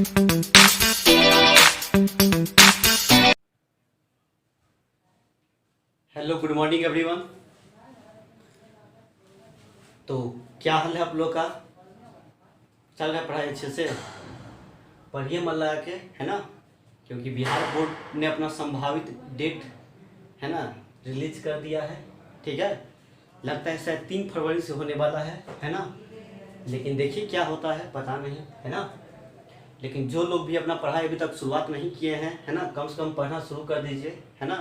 Hello, good morning everyone. तो क्या हाल है आप लोग का? चल रहा है पढ़ाई अच्छे से? पढ़िए मन लगा के, है ना? क्योंकि बिहार बोर्ड ने अपना संभावित डेट, है ना, रिलीज कर दिया है। ठीक है, लगता है शायद 3 फरवरी से होने वाला है ना? लेकिन देखिए क्या होता है, पता नहीं, है ना? लेकिन जो लोग भी अपना पढ़ाई अभी तक शुरुआत नहीं किए हैं, है ना, कम से कम पढ़ना शुरू कर दीजिए, है ना?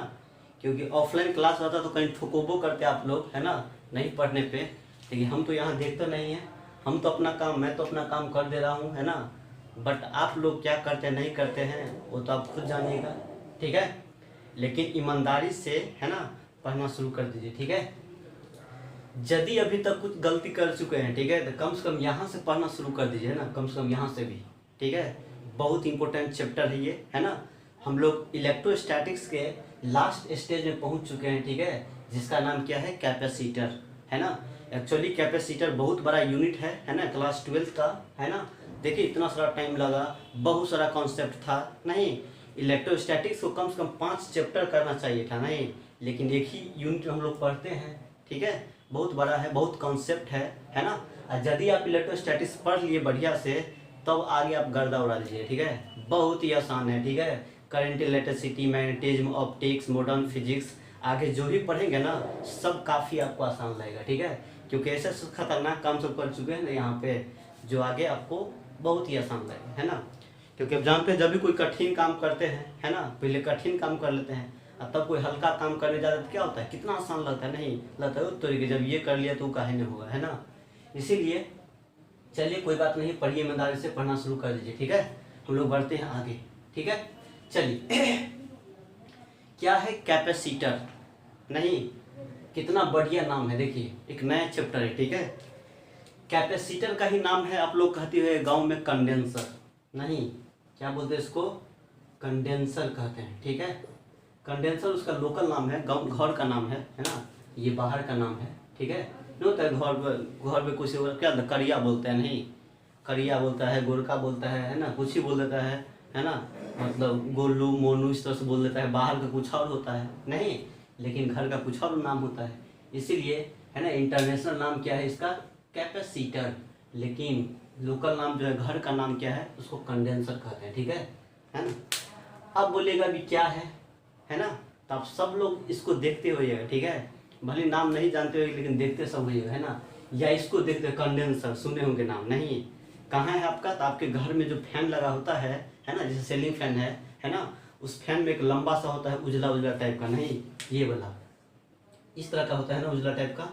क्योंकि ऑफलाइन क्लास रहता तो कहीं ठुकोबो करते आप लोग, है ना, नहीं पढ़ने पे। लेकिन हम तो यहाँ देखते नहीं हैं, हम तो अपना काम, मैं तो अपना काम कर दे रहा हूँ, है ना? बट आप लोग क्या करते नहीं करते हैं वो तो आप खुद जानिएगा, ठीक है? लेकिन ईमानदारी से, है ना, पढ़ना शुरू कर दीजिए, ठीक है? यदि अभी तक कुछ गलती कर चुके हैं, ठीक है, तो कम से कम यहाँ से पढ़ना शुरू कर दीजिए, है ना, कम से कम यहाँ से भी, ठीक है? बहुत इंपॉर्टेंट चैप्टर है ये, है ना? हम लोग इलेक्ट्रोस्टैटिक्स के लास्ट स्टेज में पहुंच चुके हैं, ठीक है, जिसका नाम क्या है, कैपेसिटर, है ना? एक्चुअली कैपेसिटर बहुत बड़ा यूनिट है ना, क्लास 12 का, है ना? देखिए इतना सारा टाइम लगा, बहुत सारा कॉन्सेप्ट था, नहीं? इलेक्ट्रोस्टैटिक्स को कम से कम 5 चैप्टर करना चाहिए था, नहीं? लेकिन एक ही यूनिट हम लोग पढ़ते हैं, ठीक है? बहुत बड़ा है, बहुत कॉन्सेप्ट है ना? और यदि आप इलेक्ट्रोस्टैटिक्स पढ़ लिए बढ़िया से, तब आगे आप गर्दा उड़ा लीजिए, ठीक है? बहुत ही आसान है, ठीक है? Current, electricity, magnetism, optics, modern physics, आगे जो भी पढ़ेंगे ना, सब काफ़ी आपको आसान लगेगा, ठीक है? क्योंकि ऐसे खतरनाक काम सब कर चुके हैं ना यहाँ पे, जो आगे आपको बहुत ही आसान लगेगा, है ना? क्योंकि आप जानते हैं जब भी कोई कठिन काम करते हैं, है ना, पहले कठिन काम कर लेते हैं और तब कोई हल्का काम करने जाते हैं तो क्या होता है, कितना आसान लगता है, नहीं लगता है? तो जब ये कर लिया तो काहे नहीं होगा, है ना? इसीलिए चलिए कोई बात नहीं, पढ़िए, ईमानदारी से पढ़ना शुरू कर दीजिए, ठीक है? हम लोग बढ़ते हैं आगे, ठीक है? चलिए क्या है कैपेसिटर? नहीं, कितना बढ़िया नाम है, देखिए एक नया चैप्टर है, ठीक है? कैपेसिटर का ही नाम है, आप लोग कहते हुए गांव में कंडेंसर, नहीं, क्या बोलते हैं इसको, कंडेंसर कहते हैं, ठीक है? कंडेंसर उसका लोकल नाम है, गांव घर का नाम है ना? ये बाहर का नाम है, ठीक है? नहीं होता है घर में कुछ क्या करिया बोलते हैं, नहीं, करिया बोलता है, गोरका बोलता है ना, कुछ ही बोल देता है ना? मतलब गोलू मोनू इस तरह से बोल देता है, बाहर का कुछ और होता है, नहीं, लेकिन घर का कुछ और नाम होता है, इसीलिए, है ना, इंटरनेशनल नाम क्या है इसका, कैपेसिटर। लेकिन लोकल नाम जो है, घर का नाम क्या है, उसको कंडेंसर कहते हैं, ठीक है ना? अब बोलिएगा भी क्या है ना? तो आप सब लोग इसको देखते होइएगा, ठीक है? भले नाम नहीं जानते हो लेकिन देखते सब होइएगा, है ना? या इसको देखते, कंडेंसर सुने होंगे नाम, नहीं? कहाँ है आपका? तो आपके घर में जो फैन लगा होता है ना, जैसे सीलिंग फैन है ना, उस फैन में एक लंबा सा होता है उजला उजला टाइप का, नहीं, ये वाला इस तरह का होता है ना, उजला टाइप का,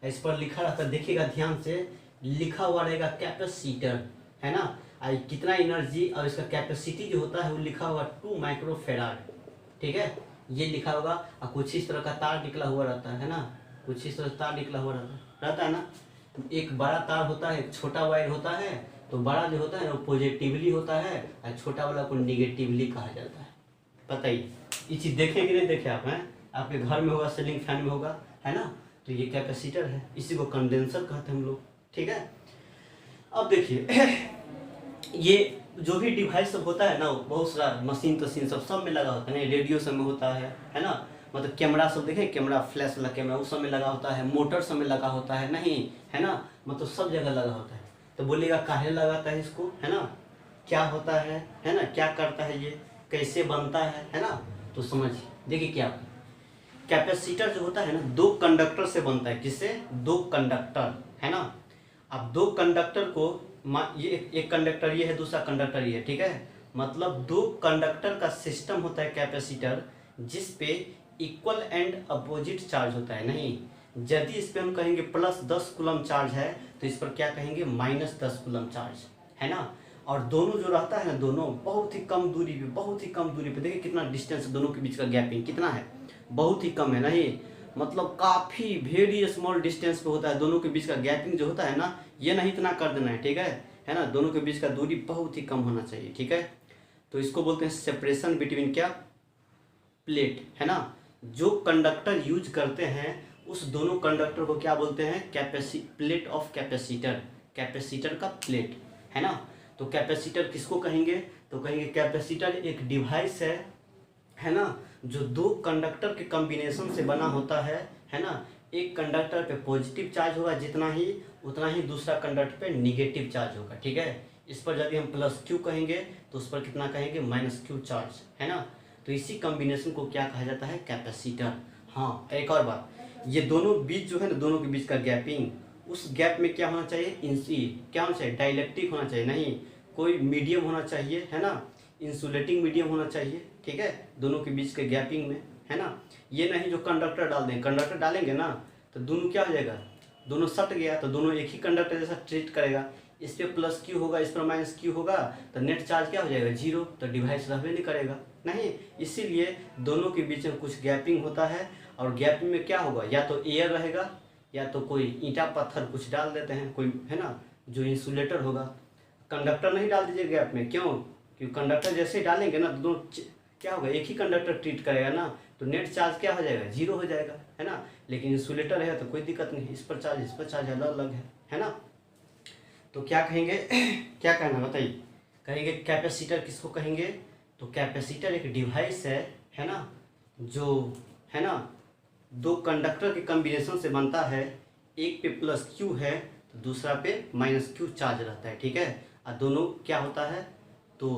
इस पर लिखा रहता है, देखिएगा ध्यान से, लिखा हुआ रहेगा कैपेसिटर, है ना? कितना एनर्जी और इसका कैपेसिटी जो होता है वो लिखा हुआ 2 माइक्रोफेराड, ठीक है? ये लिखा होगा और कुछ इस तरह का तार निकला हुआ रहता है ना, कुछ इस तरह तार निकला हुआ रहता है ना? एक बड़ा तार होता है, एक छोटा वायर होता है, तो बड़ा जो होता है ना वो पॉजिटिवली होता है और छोटा वाला को निगेटिवली कहा जाता है। बताइए, ये चीज़ देखे कि नहीं देखे आप? हैं आपके घर में होगा, सीलिंग फैन में होगा, है ना? तो ये कैपेसिटर है, इसी को कंडेंसर कहते हैं हम लोग, ठीक है? अब देखिए ये जो भी डिवाइस सब होता है ना, बहुत सारा मशीन तशीन सब में लगा होता है ना, रेडियो सब में होता है ना? मतलब कैमरा सब देखें, कैमरा फ्लैश वाला कैमरा उस सब में लगा होता है, मोटर सब में लगा होता है, नहीं, है ना? मतलब सब जगह लगा होता है। तो बोलिएगा काहे लगाता है इसको, है ना? क्या होता है ना? क्या करता है ये, कैसे बनता है ना? तो समझिए, देखिए क्या कैपेसिटर जो होता है ना, 2 कंडक्टर से बनता है। किससे? 2 कंडक्टर, है ना? अब 2 कंडक्टर को, ये एक कंडक्टर ये है, दूसरा कंडक्टर ये है, ठीक है? मतलब 2 कंडक्टर का सिस्टम होता है कैपेसिटर, जिस पे इक्वल एंड अपोजिट चार्ज होता है, नहीं? यदि इस पे हम कहेंगे +10 कूलम चार्ज है तो इस पर क्या कहेंगे, -10 कूलम चार्ज, है ना? और दोनों जो रहता है ना, दोनों बहुत ही कम दूरी पे, बहुत ही कम दूरी पे, देखिए कितना डिस्टेंस दोनों के बीच का गैपिंग कितना है, बहुत ही कम है, नहीं? मतलब काफ़ी वेरी स्मॉल डिस्टेंस पे होता है, दोनों के बीच का गैपिंग जो होता है ना, ये नहीं इतना कर देना है, ठीक है ना? दोनों के बीच का दूरी बहुत ही कम होना चाहिए, ठीक है? तो इसको बोलते हैं सेपरेशन बिटवीन क्या, प्लेट, है ना? जो कंडक्टर यूज करते हैं उस दोनों कंडक्टर को क्या बोलते हैं, प्लेट ऑफ कैपेसिटर, कैपेसिटर का प्लेट, है ना? तो कैपेसिटर किसको कहेंगे? तो कहेंगे कैपेसिटर एक डिवाइस है ना, जो दो कंडक्टर के कॉम्बिनेशन से बना होता है ना। एक कंडक्टर पे पॉजिटिव चार्ज होगा जितना ही, उतना ही दूसरा कंडक्टर पे निगेटिव चार्ज होगा, ठीक है। इस पर यदि हम प्लस क्यू कहेंगे तो उस पर कितना कहेंगे? माइनस क्यू चार्ज, है ना। तो इसी कॉम्बिनेशन को क्या कहा जाता है? कैपेसिटर। हाँ, एक और बात, ये दोनों बीच जो है ना, दोनों के बीच का गैपिंग, उस गैप में क्या होना चाहिए? क्या होना चाहिए? डाइलेक्ट्रिक होना चाहिए, नहीं कोई मीडियम होना चाहिए, है ना, इंसुलेटिंग मीडियम होना चाहिए, ठीक है, दोनों के बीच के गैपिंग में, है ना। ये नहीं जो कंडक्टर डाल दें, कंडक्टर डालेंगे ना तो दोनों क्या हो जाएगा? दोनों सट गया तो दोनों एक ही कंडक्टर जैसा ट्रीट करेगा। इस पर प्लस क्यू होगा, इस पर माइनस क्यू होगा, तो नेट चार्ज क्या हो जाएगा? जीरो। तो डिवाइस रहबे नहीं करेगा, नहीं। इसीलिए दोनों के बीच में कुछ गैपिंग होता है, और गैपिंग में क्या होगा? या तो एयर रहेगा, या तो कोई ईंटा पत्थर कुछ डाल देते हैं कोई, है ना, जो इंसुलेटर होगा। कंडक्टर नहीं डाल दीजिए गैप में, क्यों? क्योंकि कंडक्टर जैसे ही डालेंगे ना तो दोनों क्या होगा? एक ही कंडक्टर ट्रीट करेगा ना, तो नेट चार्ज क्या हो जाएगा? जीरो हो जाएगा, है ना। लेकिन इंसुलेटर है तो कोई दिक्कत नहीं, इस पर चार्ज अलग अलग है ना। तो क्या कहेंगे? क्या कहना बताइए? कहेंगे कैपेसिटर किसको कहेंगे? तो कैपेसिटर एक डिवाइस है ना, जो है ना दो कंडक्टर के कॉम्बिनेशन से बनता है। एक पे प्लस क्यू है तो दूसरा पे माइनस क्यू चार्ज रहता है, ठीक है। और दोनों क्या होता है? तो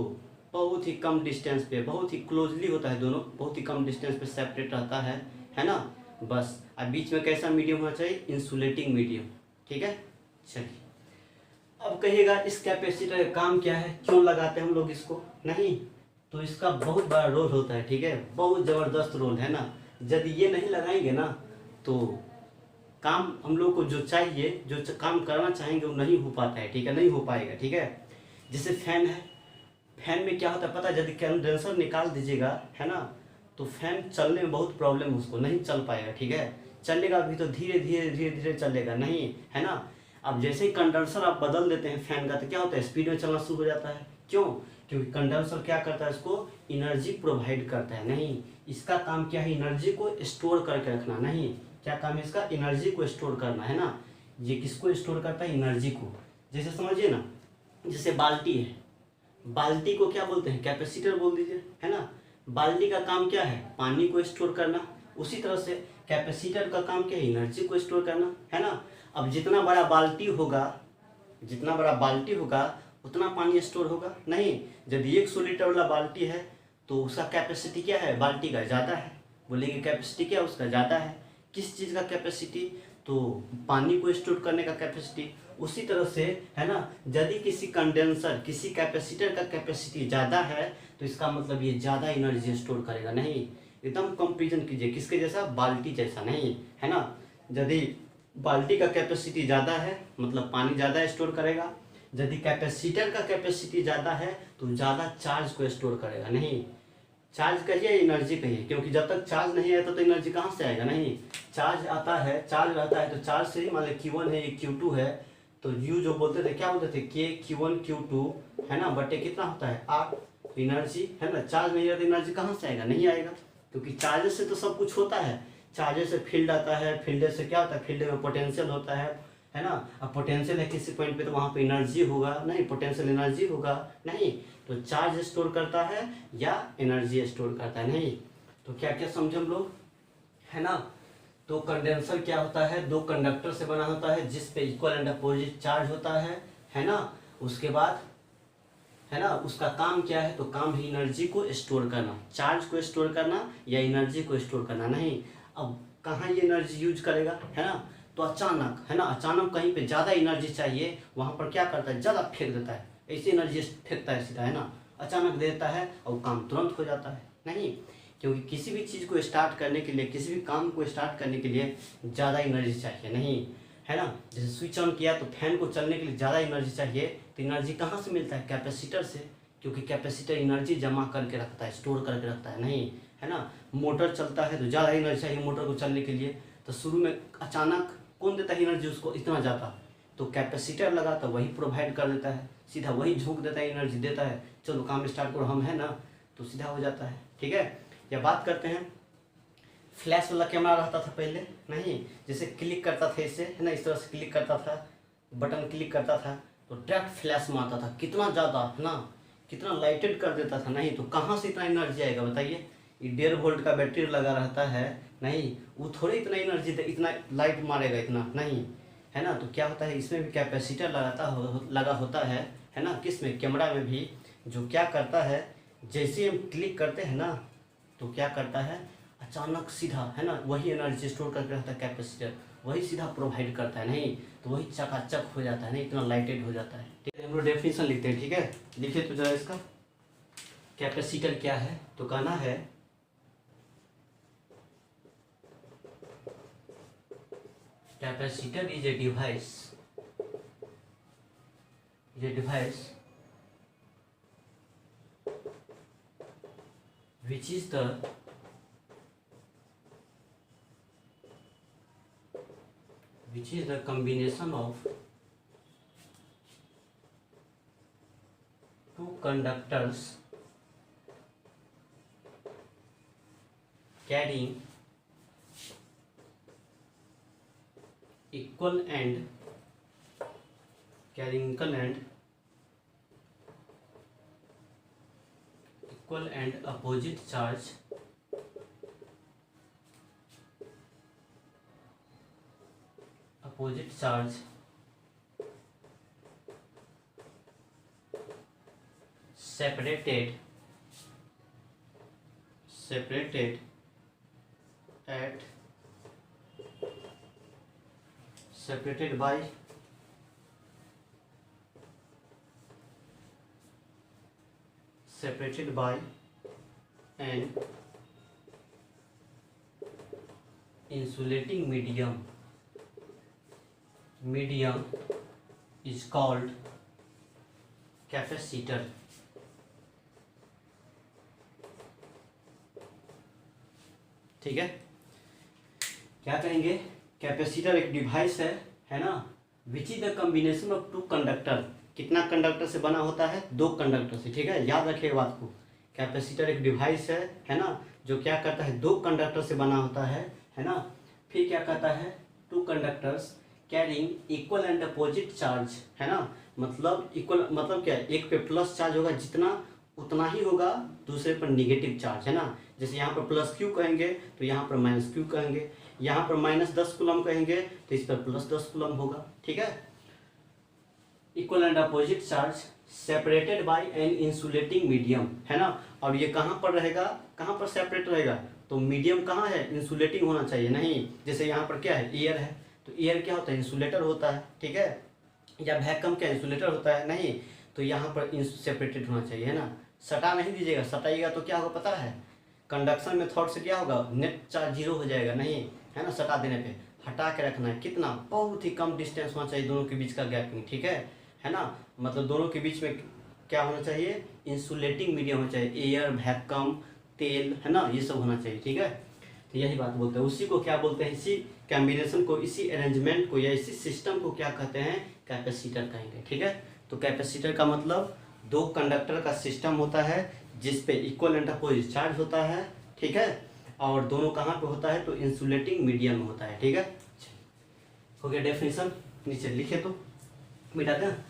बहुत ही कम डिस्टेंस पे, बहुत ही क्लोजली होता है, दोनों बहुत ही कम डिस्टेंस पे सेपरेट रहता है ना। बस अब बीच में कैसा मीडियम होना चाहिए? इंसुलेटिंग मीडियम, ठीक है। चलिए अब कहिएगा इस कैपेसिटर का काम क्या है, क्यों लगाते हैं हम लोग इसको? नहीं, तो इसका बहुत बड़ा रोल होता है, ठीक है, बहुत ज़बरदस्त रोल है ना। यदि ये नहीं लगाएंगे ना तो काम हम लोग को जो चाहिए, जो काम करना चाहेंगे वो नहीं हो पाता है, ठीक है, नहीं हो पाएगा, ठीक है। जैसे फैन है, फैन में क्या होता है पता है? यदि कंडेंसर निकाल दीजिएगा, है ना, तो फैन चलने में बहुत प्रॉब्लम, उसको नहीं चल पाएगा, ठीक है। चलेगा भी तो धीरे धीरे धीरे धीरे चलेगा, नहीं, है ना। अब जैसे ही कंडेंसर आप बदल देते हैं फैन का तो क्या होता है? स्पीड में चलना शुरू हो जाता है, क्यों? क्योंकि कंडेंसर क्या करता है? इसको एनर्जी प्रोवाइड करता है, नहीं, इसका काम क्या है? एनर्जी को स्टोर करके रखना, नहीं, क्या काम है इसका? एनर्जी को स्टोर करना, है ना। ये किसको स्टोर करता है? एनर्जी को। जैसे समझिए ना, जैसे बाल्टी है, बाल्टी को क्या बोलते हैं? कैपेसिटर बोल दीजिए, है ना। बाल्टी का काम क्या है? पानी को स्टोर करना। उसी तरह से कैपेसिटर का काम क्या है? एनर्जी को स्टोर करना, है ना। अब जितना बड़ा बाल्टी होगा, जितना बड़ा बाल्टी होगा उतना पानी स्टोर होगा, नहीं। यदि 100 लीटर वाला बाल्टी है तो उसका कैपेसिटी क्या है? बाल्टी का ज़्यादा है, बोलेंगे कैपेसिटी क्या उसका? ज़्यादा है। किस चीज़ का कैपेसिटी? तो पानी को स्टोर करने का कैपेसिटी। उसी तरह से, है ना, यदि किसी कंडेंसर, किसी कैपेसिटर का कैपेसिटी ज़्यादा है तो इसका मतलब ये ज़्यादा एनर्जी स्टोर करेगा, नहीं। एकदम कंपेरिजन कीजिए किसके जैसा? बाल्टी जैसा, नहीं, है ना। यदि बाल्टी का कैपेसिटी ज़्यादा है मतलब पानी ज़्यादा स्टोर करेगा। यदि कैपेसिटर का कैपेसिटी ज़्यादा है तो ज़्यादा चार्ज को स्टोर करेगा, नहीं। चार्ज कहिए एनर्जी कहिए, क्योंकि जब तक चार्ज नहीं आता तो एनर्जी कहाँ से आएगा? नहीं, चार्ज आता है, चार्ज रहता है तो चार्ज से ही, मान लो Q1 है, ये Q2 है, तो U जो बोलते थे क्या बोलते थे? K Q1 Q2, है ना, बटे कितना होता है? R। तो एनर्जी, है ना, चार्ज नहीं रहता एनर्जी कहाँ से आएगा? नहीं आएगा, क्योंकि चार्ज से तो सब कुछ होता है। चार्जर से फील्ड आता है, फील्ड से क्या होता है? फील्ड में पोटेंशियल होता है ना। अब पोटेंशियल है किसी पॉइंट पे तो वहाँ पे एनर्जी होगा, नहीं, पोटेंशियल एनर्जी होगा, नहीं। तो चार्ज स्टोर करता है या एनर्जी स्टोर करता है, नहीं। तो क्या क्या समझे हम लोग, है ना। तो कंडेंसर क्या होता है? दो कंडक्टर से बना होता है जिस पे इक्वल एंड अपोजिट चार्ज होता है ना। उसके बाद, है ना, उसका काम क्या है? तो काम है एनर्जी को स्टोर करना, चार्ज को स्टोर करना या एनर्जी को स्टोर करना, नहीं। अब कहाँ ये एनर्जी यूज करेगा, है ना। तो अचानक, है ना, अचानक कहीं पे ज़्यादा एनर्जी चाहिए, वहाँ पर क्या करता है? ज़्यादा फेंक देता है, ऐसी एनर्जी फेंकता है सीधा, है ना, अचानक देता है और काम तुरंत हो जाता है, नहीं। क्योंकि किसी भी चीज़ को स्टार्ट करने के लिए, किसी भी काम को स्टार्ट करने के लिए ज़्यादा एनर्जी चाहिए, नहीं, है ना। जैसे स्विच ऑन किया तो फैन को चलने के लिए ज़्यादा एनर्जी चाहिए, तो एनर्जी कहाँ से मिलता है? कैपेसिटर से, क्योंकि कैपेसिटर एनर्जी जमा करके रखता है, स्टोर करके रखता है, नहीं, है ना। मोटर चलता है तो ज़्यादा एनर्जी चाहिए मोटर को चलने के लिए, तो शुरू में अचानक कौन देता है एनर्जी उसको इतना ज़्यादा? तो कैपेसिटर लगा तो वही प्रोवाइड कर देता है, सीधा वही झोंक देता है, एनर्जी देता है, चलो काम स्टार्ट करो हम, है ना, तो सीधा हो जाता है, ठीक है। या बात करते हैं, फ्लैश वाला कैमरा रहता था पहले, नहीं, जैसे क्लिक करता था इससे, है ना, इस तरह से क्लिक करता था, बटन क्लिक करता था तो डायरेक्ट फ्लैश मारता था, कितना ज़्यादा है ना, कितना लाइटेड कर देता था। नहीं तो कहाँ से इतना एनर्जी आएगा बताइए, ये 1.5 वोल्ट का बैटरी लगा रहता है, नहीं वो थोड़ी इतना एनर्जी इतना लाइट मारेगा, इतना नहीं है ना। तो क्या होता है, इसमें भी कैपेसिटर लगा होता है ना, किस में, कैमरा में भी, जो क्या करता है, जैसे हम क्लिक करते हैं ना तो क्या करता है, अचानक सीधा है ना वही एनर्जी स्टोर करके रहता है कैपेसिटर, वही सीधा प्रोवाइड करता है, नहीं तो वही चकाचक हो जाता है, नहीं इतना लाइटेड हो जाता है। ठीक है, हम लोग डेफिनेशन लिखते हैं, ठीक है, लिखिए तो जरा इसका कैपेसिटर क्या है। तो कहना है capacitor is a device which is the combination of two conductors carrying equal and opposite charge separated by an insulating medium is called capacitor। ठीक है, क्या कहेंगे, कैपेसिटर एक डिवाइस है ना, which is the combination of two conductor, कितना conductor से बना होता है, 2 कंडक्टर से। ठीक है, याद रखिए बात को, कैपेसिटर एक डिवाइस है ना, जो क्या करता है, 2 कंडक्टर से बना होता है ना। फिर क्या कहता है, 2 conductors carrying equal and opposite charge, है ना, मतलब इक्वल मतलब क्या है, एक पे प्लस चार्ज होगा जितना, उतना ही होगा दूसरे पर निगेटिव चार्ज, है ना। जैसे यहाँ पर प्लस क्यू कहेंगे तो यहाँ पर माइनस क्यू कहेंगे, यहाँ पर -10 कूलम कहेंगे तो इस पर +10 कूलम होगा। ठीक है, equal and opposite charge separated by an insulating medium, है ना। और ये कहाँ पर रहेगा, कहाँ पर सेपरेट रहेगा, तो मीडियम कहाँ है, इंसुलेटिंग होना चाहिए, नहीं जैसे यहाँ पर क्या है, एयर है, तो एयर क्या होता है, इंसुलेटर होता है। ठीक है, या वैक्यूम क्या इंसुलेटर होता है, नहीं तो यहाँ पर सेपरेटेड होना चाहिए, है ना। सटा नहीं दीजिएगा, सटाइएगा तो क्या होगा पता है, कंडक्शन मेथड से क्या होगा, नेट चार्ज 0 हो जाएगा, नहीं है ना। सटा देने पे हटा के रखना है, कितना, बहुत ही कम डिस्टेंस होना चाहिए दोनों के बीच का गैपिंग। ठीक है ना, मतलब दोनों के बीच में क्या होना चाहिए, इंसुलेटिंग मीडियम होना चाहिए, एयर, वैक्यूम, तेल, है ना, ये सब होना चाहिए। ठीक है, तो यही बात बोलते हैं, उसी को क्या बोलते हैं, इसी कॉम्बिनेशन को, इसी अरेंजमेंट को या इसी सिस्टम को क्या कहते हैं, कैपेसिटर कहेंगे। ठीक है, तो कैपेसिटर का मतलब 2 कंडक्टर का सिस्टम होता है जिसपे इक्वल एंड अपोजिट चार्ज होता है। ठीक है, और दोनों कहाँ पे होता है, तो इंसुलेटिंग मीडियम में होता है। ठीक है, हो गया डेफिनेशन, नीचे लिखे तो मिटाते हैं।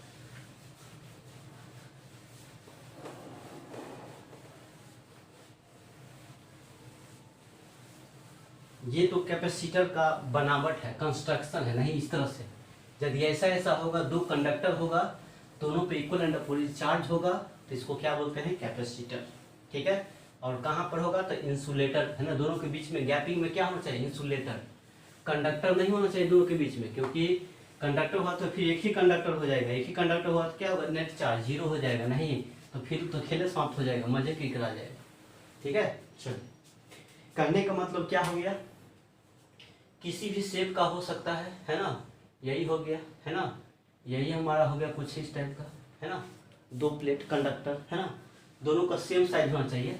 ये तो कैपेसिटर का बनावट है, कंस्ट्रक्शन है, नहीं इस तरह से। जब ऐसा होगा, 2 कंडक्टर होगा, दोनों पे इक्वल एंड अपोजिट चार्ज होगा, तो इसको क्या बोलते हैं, कैपेसिटर। ठीक है, और कहाँ पर होगा, तो इंसुलेटर, है ना, दोनों के बीच में गैपिंग में क्या होना चाहिए, इंसुलेटर। कंडक्टर नहीं होना चाहिए दोनों के बीच में, क्योंकि कंडक्टर हुआ तो फिर एक ही कंडक्टर हो जाएगा, एक ही कंडक्टर हुआ तो क्या होगा, नेट चार्ज 0 हो जाएगा, नहीं तो फिर तो खेले समाप्त हो जाएगा, मजे की करा जाएगा। ठीक है, चलो, करने का मतलब क्या हो गया, किसी भी शेप का हो सकता है ना, यही हो गया, है ना, यही हमारा हो गया कुछ इस टाइप का, है ना, 2 प्लेट कंडक्टर, है ना, दोनों का सेम साइज होना चाहिए,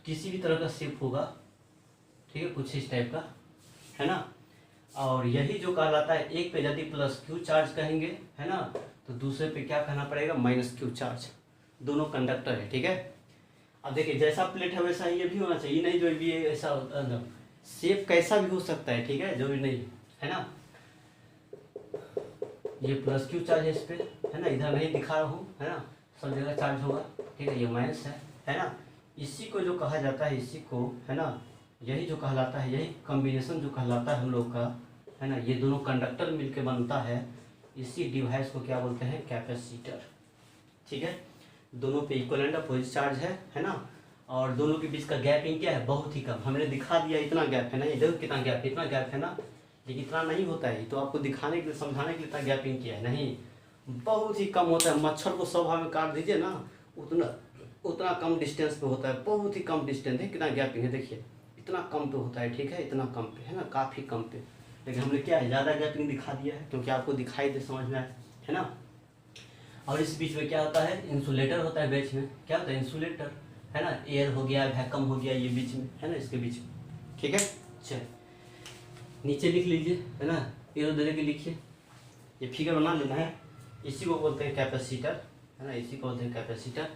किसी भी तरह का शेप होगा। ठीक है, कुछ इस टाइप का, है ना। और यही जो कहलाता है, एक पे यदि +Q चार्ज कहेंगे, है ना, तो दूसरे पे क्या कहना पड़ेगा, -Q चार्ज, दोनों कंडक्टर है। ठीक है, अब देखिए जैसा प्लेट है वैसा ये भी होना चाहिए, नहीं जो भी ऐसा शेप कैसा भी हो सकता है। ठीक है, जो भी नहीं, है ना। ये प्लस क्यू चार्ज है इस पर, है ना, इधर नहीं दिखा रहा हूँ, है ना, सब जगह चार्ज होगा, ठीक है, ये माइनस है ना। इसी को जो कहा जाता है, इसी को, है ना, यही जो कहलाता है, यही कॉम्बिनेशन जो कहलाता है हम लोग का, है ना, ये दोनों कंडक्टर मिलके बनता है, इसी डिवाइस को क्या बोलते हैं, कैपेसिटर, ठीक है। दोनों पे इक्वल एंड अपोजिट चार्ज है ना, और दोनों के बीच का गैपिंग क्या है, बहुत ही कम, हमने दिखा दिया इतना गैप है ना, ये देखो कितना गैप, इतना गैप है ना, लेकिन इतना नहीं होता है, तो आपको दिखाने के लिए, समझाने के लिए इतना गैपिंग किया है, नहीं, बहुत ही कम होता है। मच्छर को 100 भाग में काट दीजिए ना, उतना कम डिस्टेंस पे होता है, बहुत ही कम डिस्टेंस है, कितना गैपिंग है देखिए, इतना कम पे होता है, ठीक है, इतना कम पे, है ना, काफ़ी कम पे, लेकिन हमने क्या है, ज़्यादा गैपिंग दिखा दिया है क्योंकि आपको दिखाई दे, समझ में आए, है ना। और इस बीच में क्या होता है, इंसुलेटर होता है, बीच में क्या होता है, इंसुलेटर, है ना, एयर हो गया, वैक्यूम हो गया, ये बीच में, है ना, इसके बीच में, ठीक है। चल नीचे लिख लीजिए, है ना, एरो दे के लिखिए, ये फिगर बना लेना है, इसी को बोलते हैं कैपेसिटर, है ना, इसी को बोलते हैं कैपेसिटर,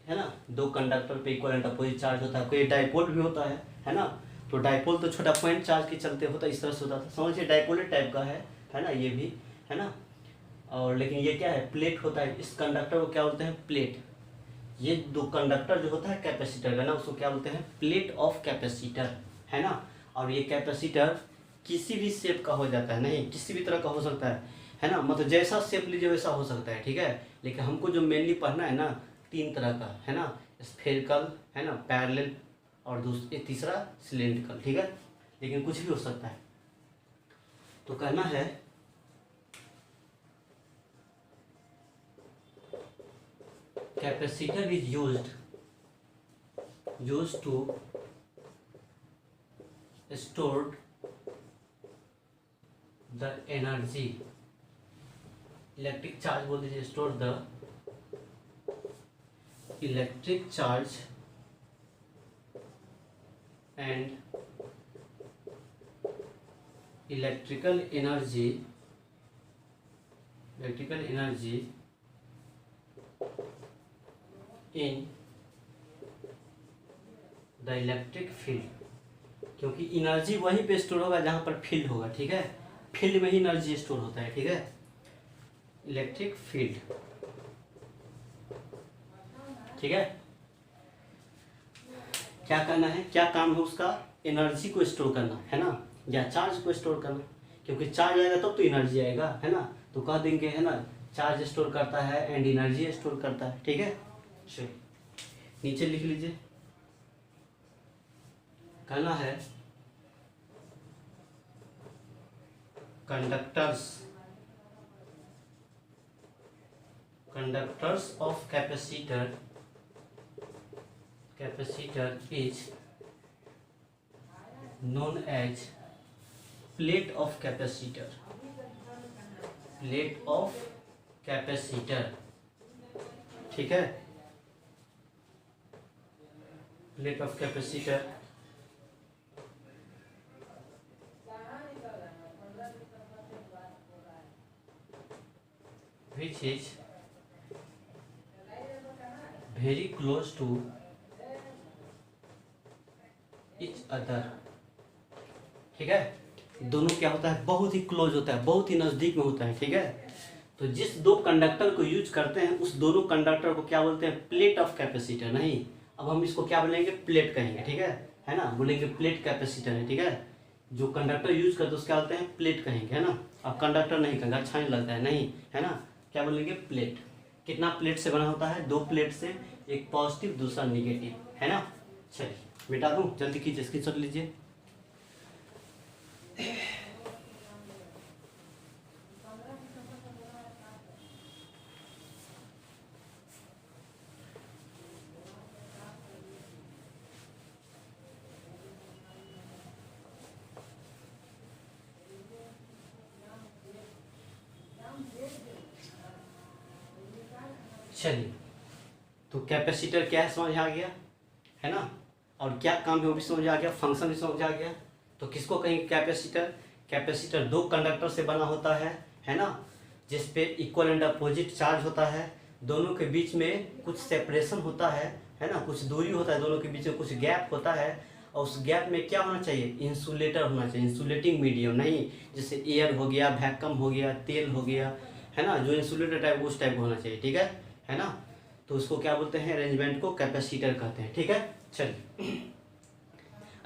है ना। दो कंडक्टर पे इक्वल एंड अपोजिट चार्ज होता है, कोई डाइपोल भी होता है ना, तो डाइपोल तो छोटा पॉइंट चार्ज के चलते होता है, इस तरह से होता था, समझिए डाइपोल टाइप का है ना, ये भी, है ना। और लेकिन ये क्या है, प्लेट होता है, इस कंडक्टर को क्या बोलते हैं, प्लेट। ये दो कंडक्टर जो होता है कैपेसिटर का ना, उसको क्या बोलते हैं, प्लेट ऑफ कैपेसिटर, है ना। और ये कैपेसिटर किसी भी शेप का हो जाता है, नहीं किसी भी तरह का हो सकता है ना, मतलब जैसा शेप लीजिए वैसा हो सकता है, ठीक है। लेकिन हमको जो मेनली पढ़ना है ना, 3 तरह का, है ना, स्फेरिकल, है ना, पैरेलल, और तीसरा सिलेंड्रिकल, ठीक है, लेकिन कुछ भी हो सकता है। तो कहना है capacitor is used to store the energy, electric charge बोल दीजिए, store the electric charge and electrical energy in the electric field, क्योंकि एनर्जी वहीं पे स्टोर होगा जहाँ पर फील्ड होगा, ठीक है, फील्ड में ही एनर्जी स्टोर होता है, ठीक है, इलेक्ट्रिक फील्ड, ठीक है। क्या करना है, क्या काम है उसका, एनर्जी को स्टोर करना, है ना, या चार्ज को स्टोर करना, क्योंकि चार्ज आएगा तब तो एनर्जी आएगा, है ना, तो कह देंगे, है ना, चार्ज स्टोर करता है एंड एनर्जी स्टोर करता है, ठीक है। चलिए नीचे लिख लीजिए, कहना है conductors of capacitor is known as plate of capacitor, ठीक है, plate of capacitor which is very close to each other, ठीक है, दोनों क्या होता है, बहुत ही क्लोज होता है, बहुत ही नज़दीक में होता है, ठीक है। तो जिस दो कंडक्टर को यूज करते हैं उस दोनों कंडक्टर को क्या बोलते हैं, प्लेट ऑफ कैपेसिटर, नहीं, अब हम इसको क्या बोलेंगे, प्लेट कहेंगे, ठीक है ना, बोलेंगे प्लेट कैपेसिटर है, ठीक है। जो कंडक्टर यूज करते हैं उसको क्या बोलते हैं, प्लेट कहेंगे, है ना। अब कंडक्टर नहीं कहेंगे, अच्छा नहीं लगता है, नहीं, है ना, क्या बोलेंगे, प्लेट। कितना प्लेट से बना होता है, 2 प्लेट से, एक पॉजिटिव दूसरा निगेटिव, है ना। चलिए बेटा दूँ, जल्दी कीजिए, स्क्रीनशॉट लीजिए। चलिए, तो कैपेसिटर क्या है समझ आ गया, है ना, और क्या काम है वो भी समझ आ गया, फंक्शन भी समझ आ गया। तो किसको कहेंगे कैपेसिटर 2 कंडक्टर से बना होता है ना, जिस पे इक्वल एंड अपोजिट चार्ज होता है, दोनों के बीच में कुछ सेपरेशन होता है ना, कुछ दूरी होता है, दोनों के बीच में कुछ गैप होता है, और उस गैप में क्या होना चाहिए, इंसुलेटर होना चाहिए, इंसुलेटिंग मीडियम, नहीं जैसे एयर हो गया, वैक्यूम हो गया, तेल हो गया, है ना, जो इंसुलेटर टाइप उस टाइप का होना चाहिए, ठीक है ना। तो उसको क्या बोलते हैं, अरेंजमेंट को कैपेसिटर कहते हैं, ठीक है। चलिए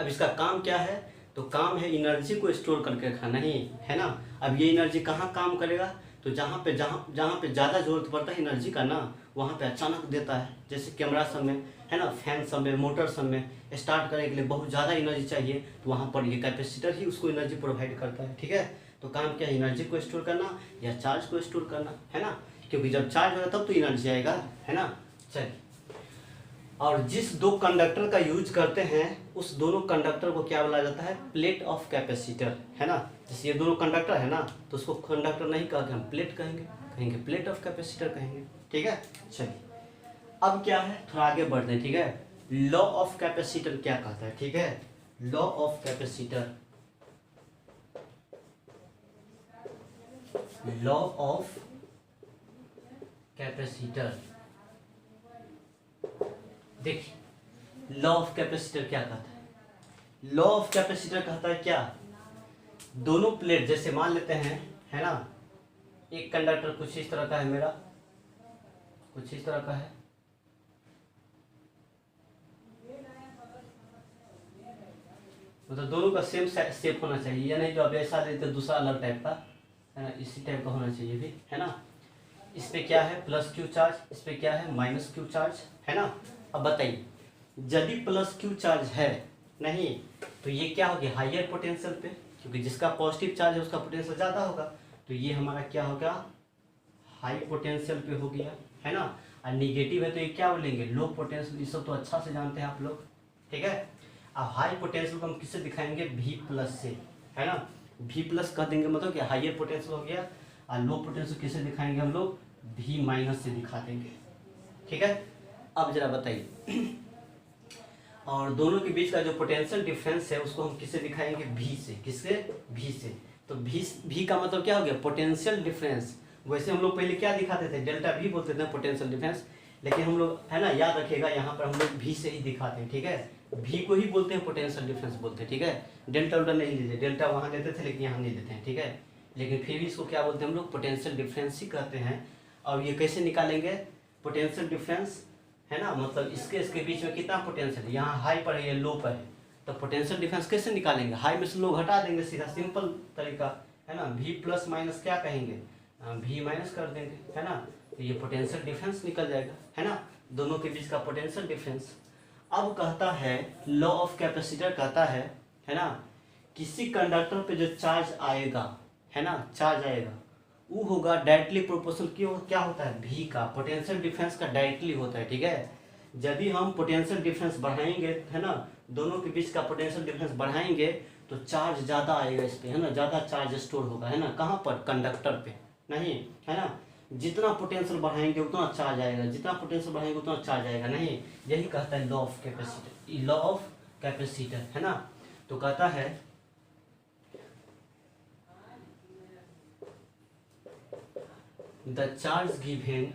अब इसका काम क्या है, तो काम है एनर्जी को स्टोर करके रखना, नहीं है ना। अब ये एनर्जी कहाँ काम करेगा, तो जहाँ पे ज़्यादा जरूरत पड़ता है एनर्जी का ना, वहाँ पे अचानक देता है, जैसे कैमरा सब में, है ना, फैन सब में, मोटर सब में स्टार्ट करने के लिए बहुत ज़्यादा एनर्जी चाहिए, तो वहाँ पर ये कैपेसिटर ही उसको एनर्जी प्रोवाइड करता है, ठीक है। तो काम क्या है, एनर्जी को स्टोर करना या चार्ज को स्टोर करना, है ना, क्योंकि जब चार्ज होगा तब तो एनर्जी आएगा, है ना। चलिए, और जिस दो कंडक्टर का यूज करते हैं उस दोनों कंडक्टर को क्या बोला जाता है, प्लेट ऑफ कैपेसिटर, है ना। जैसे ये दोनों कंडक्टर है ना, तो उसको कंडक्टर नहीं कह के हम प्लेट कहेंगे प्लेट ऑफ कैपेसिटर कहेंगे, ठीक है। चलिए अब क्या है, थोड़ा आगे बढ़ते हैं, ठीक है। लॉ ऑफ कैपेसिटर क्या कहता है, ठीक है, law of capacitor, law of capacitor, देखिए लॉ ऑफ कैपेसिटर क्या कहता है, लॉ ऑफ कैपेसिटर कहता है क्या, दोनों प्लेट जैसे मान लेते हैं, है ना, एक कंडक्टर कुछ इस तरह का है मेरा, कुछ इस तरह का है, मतलब दोनों का सेम शेप होना चाहिए, या नहीं जो अब ऐसा देते दूसरा अलग टाइप का, है ना, इसी टाइप का होना चाहिए भी, है ना। इस पे क्या है प्लस क्यू चार्ज, इस पे क्या है माइनस क्यू चार्ज, है ना। अब बताइए यदि प्लस क्यू चार्ज है नहीं, तो ये क्या हो गया, हायर पोटेंशियल पे, क्योंकि जिसका पॉजिटिव चार्ज है उसका पोटेंशियल ज़्यादा होगा, तो ये हमारा क्या होगा, हाई पोटेंशियल पे हो गया, है ना। और निगेटिव है तो ये क्या बोलेंगे, लो पोटेंशियल, ये सब तो अच्छा से जानते हैं आप लोग, ठीक है। अब हाई पोटेंशियल को हम किससे दिखाएंगे, भी प्लस से, है ना, भी प्लस कह देंगे, मतलब कि हायर पोटेंशियल हो गया, और लो पोटेंशियल किससे दिखाएंगे हम लोग, भी माइनस से दिखा देंगे, ठीक है। अब जरा बताइए और दोनों के बीच का जो पोटेंशियल डिफरेंस है उसको हम किससे दिखाएंगे, भी से, किससे, भी से। तो भी का मतलब क्या हो गया, पोटेंशियल डिफरेंस। वैसे हम लोग पहले क्या दिखाते थे, डेल्टा भी बोलते थे पोटेंशियल डिफरेंस, लेकिन हम लोग, है ना, याद रखिएगा यहाँ पर हम लोग भी से ही दिखाते हैं, ठीक है। भी को ही बोलते हैं पोटेंशियल डिफरेंस बोलते हैं, ठीक है। डेल्टा उल्टा नहीं लेते, डेल्टा वहाँ देते थे लेकिन यहाँ नहीं देते हैं, ठीक है। लेकिन फिर भी इसको क्या बोलते हैं हम लोग, पोटेंशियल डिफरेंस ही कहते हैं। और ये कैसे निकालेंगे पोटेंशियल डिफरेंस, है ना, मतलब इसके बीच में कितना पोटेंशियल है, यहाँ हाई पर है, ये लो पर है, तो पोटेंशियल डिफरेंस कैसे निकालेंगे, हाई में से लो घटा देंगे, सीधा सिंपल तरीका, है ना। भी प्लस माइनस क्या कहेंगे, भी माइनस कर देंगे, है ना, तो ये पोटेंशियल डिफरेंस निकल जाएगा, है ना, दोनों के बीच का पोटेंशियल डिफरेंस। अब कहता है लॉ ऑफ कैपेसिटर कहता है ना, किसी कंडक्टर पे जो चार्ज आएगा, है ना, चार्ज आएगा, वो होगा डायरेक्टली प्रोपोर्शनल क्यों, क्या होता है, भी का पोटेंशियल डिफरेंस का डायरेक्टली होता है, ठीक है। यदि हम पोटेंशियल डिफरेंस बढ़ाएंगे, है ना, दोनों के बीच का पोटेंशियल डिफरेंस बढ़ाएंगे तो चार्ज ज़्यादा आएगा इस पे, है ना, ज़्यादा चार्ज स्टोर होगा, है ना, कहाँ पर, कंडक्टर पे, नहीं, है ना। जितना पोटेंशियल बढ़ाएंगे उतना चार्ज आएगा, जितना पोटेंशियल बढ़ाएंगे उतना चार्ज आएगा, नहीं, यही कहता है law of capacitor, law of capacitor, है ना। तो कहता है the charge given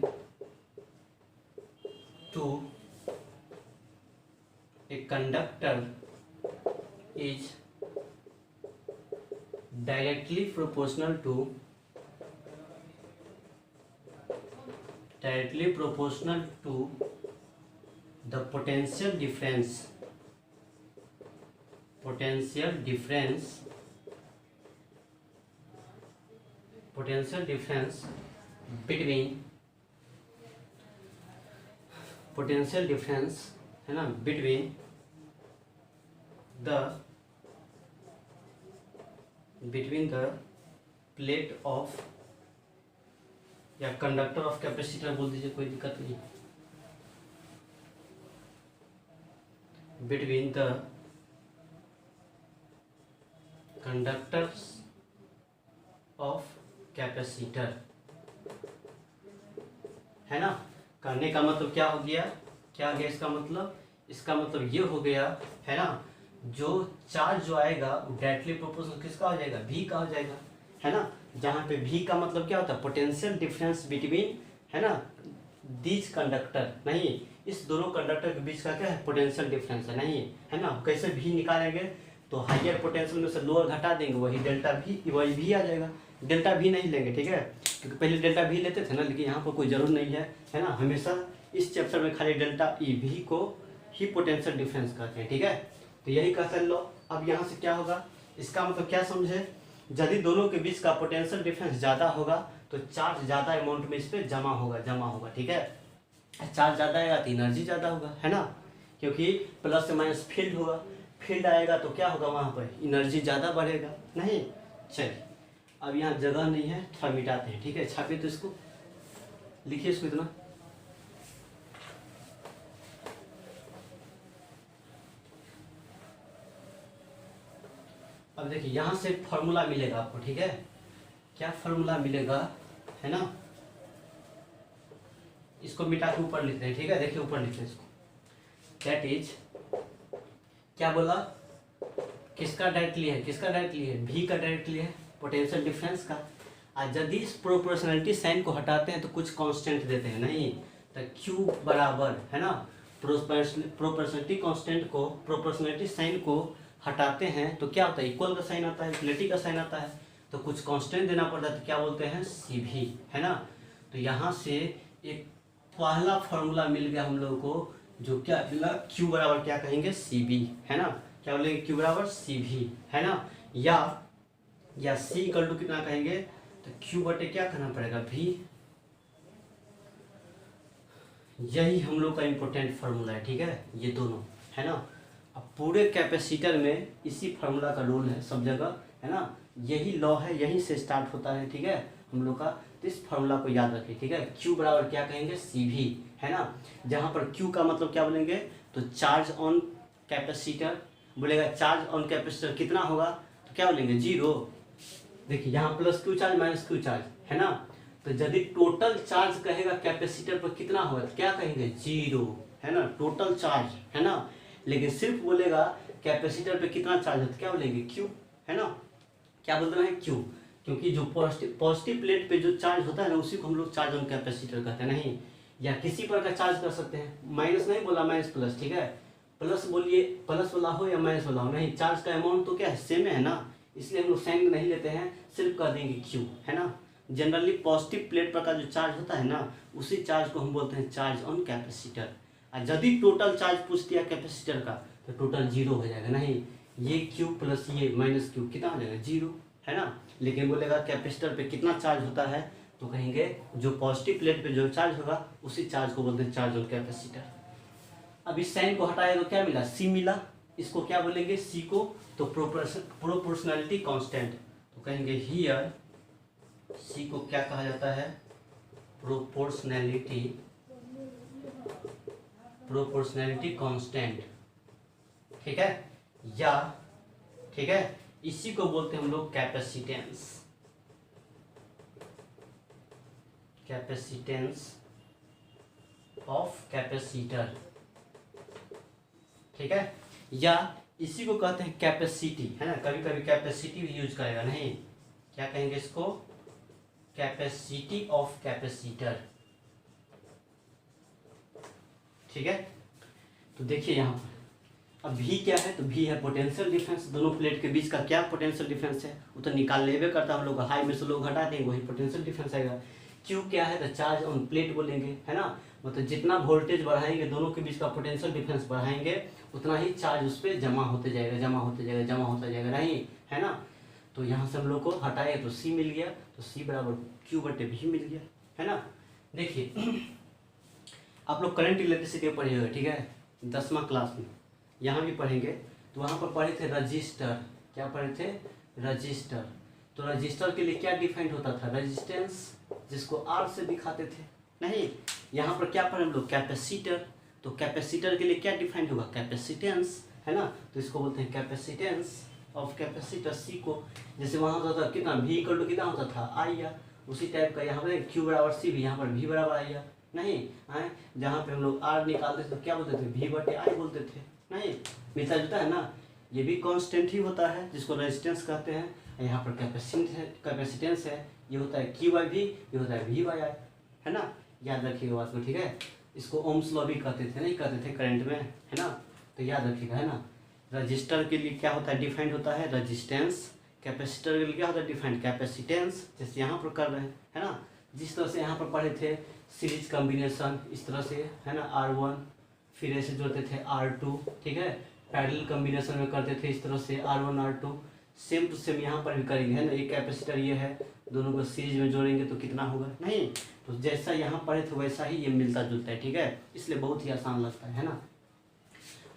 to a conductor is directly proportional to the potential difference between है ना, between the प्लेट ऑफ या कंडक्टर ऑफ कैपेसिटर बोल दीजिए, कोई दिक्कत नहीं, between the conductors of capacitor, है ना। करने का मतलब क्या हो गया, क्या गया इसका मतलब, इसका मतलब ये हो गया, है ना, जो चार्ज जो आएगा वो डायरेक्टली प्रोपोर्शनल किसका हो जाएगा, भी का हो जाएगा, है ना। जहाँ पे भी का मतलब क्या होता है, पोटेंशियल डिफरेंस बिटवीन, है ना, दीज कंडक्टर, नहीं इस दोनों कंडक्टर के बीच का क्या है पोटेंशियल डिफरेंस है, नहीं है ना। कैसे भी निकालेंगे तो हाइयर पोटेंशियल में से लोअर घटा देंगे, वही डेल्टा भी वही भी आ जाएगा। डेल्टा भी नहीं लेंगे, ठीक है, क्योंकि पहले डेल्टा भी लेते थे ना, लेकिन यहाँ पर कोई जरूरत नहीं है ना। हमेशा इस चैप्टर में खाली डेल्टा ई भी को ही पोटेंशियल डिफरेंस कहते हैं, ठीक है। तो यही कहते लो। अब यहाँ से क्या होगा, इसका मतलब क्या समझे, यदि दोनों के बीच का पोटेंशियल डिफरेंस ज़्यादा होगा तो चार्ज ज़्यादा अमाउंट में इस पर जमा होगा, ठीक है। चार्ज ज़्यादा आएगा तो एनर्जी ज़्यादा होगा, है ना, क्योंकि प्लस से माइनस फील्ड होगा, फील्ड आएगा तो क्या होगा वहाँ पर एनर्जी ज़्यादा बढ़ेगा, नहीं। चलिए अब यहाँ जगह नहीं है, थोड़ा मिटाते हैं, ठीक है। छापिए तो इसको, लिखिए इसको इतना। अब देखिए यहाँ से फॉर्मूला मिलेगा आपको, ठीक है। क्या फॉर्मूला मिलेगा, है ना, इसको मिटा के ऊपर लिखते हैं, ठीक है। देखिए ऊपर लिखते हैं इसको, दैट इज, क्या बोला, किसका डायरेक्टली है, भी का डायरेक्टली है, पोटेंशियल डिफरेंस का। और यदि इस प्रोपोर्शनलिटी साइन को हटाते हैं तो कुछ कांस्टेंट देते हैं, नहीं तो क्यू बराबर, है ना, प्रोपोर्शनलिटी कांस्टेंट को, प्रोपोर्शनलिटी साइन को हटाते हैं तो क्या होता है, इक्वल का साइन आता है, इक्वलिटी का साइन आता है, तो कुछ कांस्टेंट देना पड़ता है, तो क्या बोलते हैं सी भी, है ना। तो यहाँ से एक पहला फॉर्मूला मिल गया हम लोगों को, जो क्या मिला, क्यू बराबर क्या कहेंगे सी बी, है ना, क्या बोलेंगे क्यू बराबर सी भी, है ना, या सी इक्वल टू कितना कहेंगे, तो क्यू बटे क्या करना पड़ेगा भी। यही हम लोग का इम्पोर्टेंट फार्मूला है, ठीक है, ये दोनों, है ना। अब पूरे कैपेसिटर में इसी फार्मूला का रोल है सब जगह, है ना, यही लॉ है, यहीं से स्टार्ट होता है, ठीक है, हम लोग का। तो इस फार्मूला को याद रखिए, ठीक है। क्यू बराबर क्या कहेंगे सी भी, है ना, जहाँ पर क्यू का मतलब क्या बोलेंगे, तो चार्ज ऑन कैपेसिटर, बोलेगा चार्ज ऑन कैपेसिटर कितना होगा, तो क्या बोलेंगे 0। देखिए यहाँ plus Q charge minus Q charge, है ना, तो यदि टोटल चार्ज कहेगा कैपेसिटर पर कितना होगा तो क्या कहेंगे 0, है ना, टोटल चार्ज, है ना। लेकिन सिर्फ बोलेगा कैपेसिटर पे कितना चार्ज है तो क्या बोलेंगे क्यू, है ना, क्या बोलते हैं क्यू, क्योंकि जो पॉजिटिव प्लेट पे जो चार्ज होता है ना उसी को हम लोग चार्ज ऑन कैपेसिटर कहते हैं, नहीं। या किसी पर का चार्ज कर सकते हैं, माइनस नहीं बोला, माइनस प्लस, ठीक है, प्लस बोलिए, प्लस वाला हो या माइनस वाला हो, नहीं, चार्ज का अमाउंट तो क्या है सेम है ना, इसलिए हम लोग साइन नहीं लेते हैं, सिर्फ कह देंगे क्यू, है ना। जनरली पॉजिटिव प्लेट पर का जो चार्ज होता है ना उसी चार्ज को हम बोलते हैं चार्ज ऑन कैपेसिटर। और यदि टोटल चार्ज पूछ दिया कैपेसिटर का तो टोटल 0 हो जाएगा, नहीं, ये क्यू प्लस ये माइनस क्यू कितना हो जाएगा 0, है ना। लेकिन बोलेगा कैपेसिटर पे कितना चार्ज होता है तो कहेंगे जो पॉजिटिव प्लेट पे जो चार्ज होगा उसी चार्ज को बोलते हैं चार्ज ऑन कैपेसिटर। अब इस साइन को हटाए तो क्या मिला सी मिला, इसको क्या बोलेंगे सी को, तो प्रोपोर्शनलिटी कांस्टेंट, तो कहेंगे हियर सी को क्या कहा जाता है प्रोपोर्शनलिटी कांस्टेंट, ठीक है, या ठीक है, इसी को बोलते हैं हम लोग कैपेसिटेंस ऑफ कैपेसिटर, ठीक है, या इसी को कहते हैं कैपेसिटी, है ना, कभी कभी कैपेसिटी भी यूज करेगा, नहीं, क्या कहेंगे इसको कैपेसिटी ऑफ कैपेसिटर, ठीक है। तो देखिए यहाँ पर अब भी क्या है, तो भी है पोटेंशियल डिफरेंस, दोनों प्लेट के बीच का क्या पोटेंशियल डिफरेंस है वो तो निकाल लेवे करता है हम लोग, हाई में से लोग हटा देंगे वही पोटेंशियल डिफरेंस आएगा। क्यू क्या है तो चार्ज ऑन प्लेट बोलेंगे, है ना, मतलब जितना वोल्टेज बढ़ाएंगे दोनों के बीच का पोटेंशियल डिफरेंस बढ़ाएंगे उतना ही चार्ज उस पर जमा होते जाएगा, नहीं, है ना। तो यहाँ से हम लोग को हटाए तो सी मिल गया, तो सी बराबर क्यू बटे भी मिल गया, है ना। देखिए आप लोग करंट इलेक्ट्रिसिटी पढ़िएगा, ठीक है, 10वां क्लास में, यहाँ भी पढ़ेंगे, तो वहाँ पर पढ़े थे रजिस्टर, क्या पढ़े थे रजिस्टर। तो रजिस्टर के लिए क्या डिफाइंड होता था रेजिस्टेंस, जिसको आर से दिखाते थे, नहीं। यहाँ पर क्या पढ़े हम लोग कैपेसिटर, तो कैपेसिटर के लिए क्या डिफाइंड होगा कैपेसिटेंस, है ना, तो इसको बोलते हैं कैपेसिटेंस ऑफ कैपेसिटर। सी को जैसे वहाँ होता था कितना भी इक्वल टू कितना होता था आई, उसी टाइप का यहाँ पर क्यू बराबर सी भी, यहाँ पर भी बराबर आई, नहीं है, जहाँ पे हम लोग आर निकालते थे तो क्या बोलते थे भी बटे आई बोलते थे, नहीं, मिलता जुलता है ना। ये भी कांस्टेंट ही होता है जिसको रेजिस्टेंस कहते हैं, यहाँ पर कैपेसिटेंस है, ये होता है क्यू बाई भी, ये होता है वी बाई आई, है ना। याद रखिएगा बात को, ठीक है। इसको ओम्स लॉ भी कहते थे, नहीं कहते थे करंट में, है ना, तो याद रखिएगा, है ना। रजिस्टर के लिए क्या होता है, डिफाइंड होता है रजिस्टेंस। कैपेसिटर के लिए क्या होता है, डिफाइंड कैपेसिटेंस, जैसे यहाँ पर कर रहे हैं, है ना। जिस तरह से यहाँ पर पढ़े थे सीरीज कॉम्बिनेशन, इस तरह से, है ना, R1, फिर ऐसे जोड़ते थे R2, ठीक है। पैरेलल कॉम्बिनेशन में करते थे इस तरह से R1 R2, same to same यहाँ पर भी करेंगे, है ना। एक कैपेसिटर ये है, दोनों को सीरीज में जोड़ेंगे तो कितना होगा, नहीं, तो जैसा यहाँ पढ़े थे वैसा ही ये मिलता जुलता है, ठीक है, इसलिए बहुत ही आसान लगता है ना।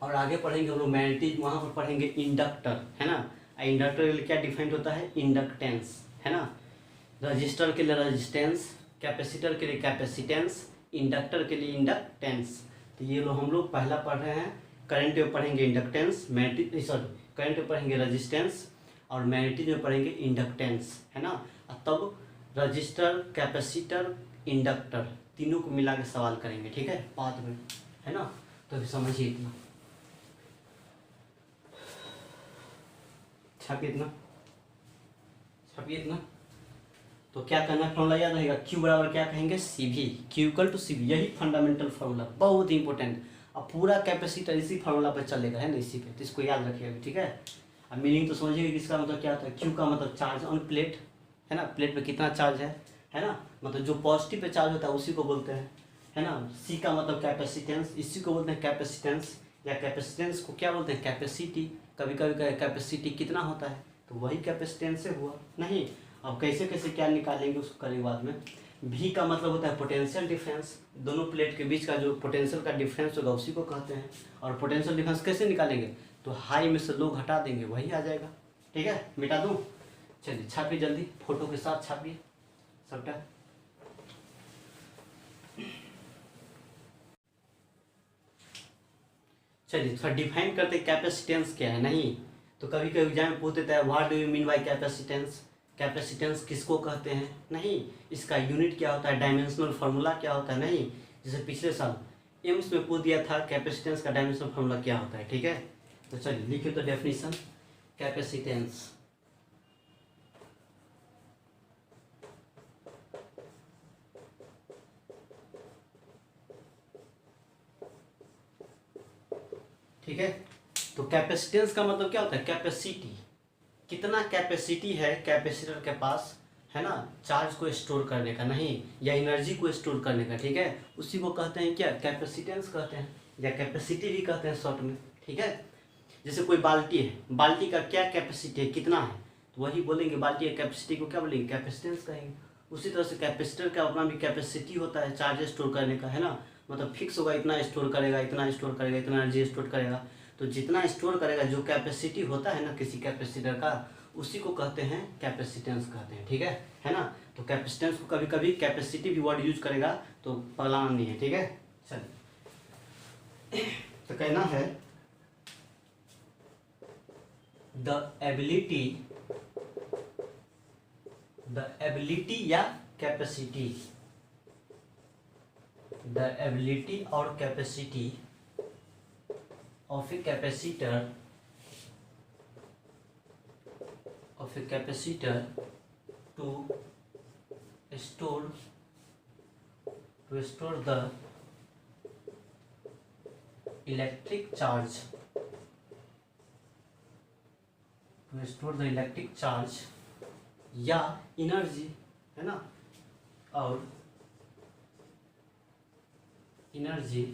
और आगे पढ़ेंगे हम लोग मैग्नेटिक, वहाँ पर पढ़ेंगे इंडक्टर, है ना। इंडक्टर के लिए क्या डिफाइंड होता है, इंडक्टेंस, है ना। रजिस्टर के लिए रजिस्टेंस, कैपेसिटर के लिए कैपेसिटेंस, इंडक्टर के लिए इंडक्टेंस। तो ये लोग हम लोग पहला पढ़ रहे हैं। करंट में पढ़ेंगे इंडक्टेंस, मैग्नेटिक सॉरी करंट में पढ़ेंगे रजिस्टेंस, और मैग्नेटिक में पढ़ेंगे इंडक्टेंस, है ना। और तब रजिस्टर, कैपेसिटर, इंडक्टर तीनों को मिला के सवाल करेंगे, ठीक है, बाद में, है ना। तो अभी समझिए इतना, छापिए इतना। तो क्या करना, फॉर्मूला याद रहेगा, Q बराबर क्या कहेंगे, CV, Q equal to CV, यही फंडामेंटल फार्मूला, बहुत ही इंपॉर्टेंट। अब पूरा कैपेसिटर इसी फार्मूला पर चलेगा, है ना, इसी पे, तो इसको याद रखिएगा, ठीक है। अब मीनिंग तो समझिएगा, इसका मतलब क्या होता है, Q का मतलब चार्ज ऑन प्लेट, है ना, प्लेट पे कितना चार्ज है ना, मतलब जो पॉजिटिव पे चार्ज होता है उसी को बोलते हैं, है ना। C का मतलब कैपेसिटेंस, इसी को बोलते हैं कैपेसिटेंस, या कैपेसिटेंस को क्या बोलते हैं, कैपेसिटी। कभी कभी कैपेसिटी कितना होता है, तो वही कैपेसिटेंस से हुआ, नहीं। अब कैसे कैसे क्या निकालेंगे उसको करेंगे बाद में। V का मतलब होता है पोटेंशियल डिफरेंस, दोनों प्लेट के बीच का जो पोटेंशियल का डिफरेंस होगा उसी को कहते हैं। और पोटेंशियल डिफरेंस कैसे निकालेंगे, तो हाई में से लो घटा देंगे, वही आ जाएगा, ठीक है। मिटा दूँ, चलिए छापिए जल्दी, फोटो के साथ छापिए सबटा। चलिए थोड़ा डिफाइन करते कैपेसिटेंस क्या है, नहीं तो कभी कभी एग्जाम में पूछ देता है what do you mean by capacitance, capacitance किसको कहते हैं, नहीं, इसका यूनिट क्या होता है, डायमेंशनल फार्मूला क्या होता है, नहीं। जैसे पिछले साल एम्स में पूछ दिया था कैपेसिटेंस का डायमेंशनल फार्मूला क्या होता है, ठीक है। तो चलिए लिखिए तो डेफिनेशन, कैपेसिटेंस, ठीक है। तो कैपेसिटेंस का मतलब क्या होता है, कैपेसिटी, कितना कैपेसिटी है कैपेसिटर के पास, है ना, चार्ज को स्टोर करने का, नहीं, या एनर्जी को स्टोर करने का, ठीक है, उसी को कहते हैं क्या, कैपेसिटेंस कहते हैं, या कैपेसिटी भी कहते हैं शॉर्ट में, ठीक है। जैसे कोई बाल्टी है, बाल्टी का क्या कैपेसिटी है, कितना है, तो वही बोलेंगे, बाल्टी की कैपेसिटी को क्या बोलेंगे, कैपेसिटेंस कहेंगे। उसी तरह से कैपेसिटर का अपना भी कैपेसिटी होता है चार्ज स्टोर करने का, है ना, मतलब फिक्स होगा, इतना स्टोर करेगा, इतना स्टोर करेगा, इतना एनर्जी स्टोर करेगा। तो जितना स्टोर करेगा, जो कैपेसिटी होता है ना किसी कैपेसिटर का, उसी को कहते हैं कैपेसिटेंस कहते हैं, ठीक है ना। तो कैपेसिटेंस को कभी कभी कैपेसिटी भी वर्ड यूज करेगा तो पगलाना नहीं है, ठीक है। चलिए तो कहना है द एबिलिटी या कैपेसिटी, द एबिलिटी और capacity of a capacitor to store the electric charge, या एनर्जी, है ना, और एनर्जी,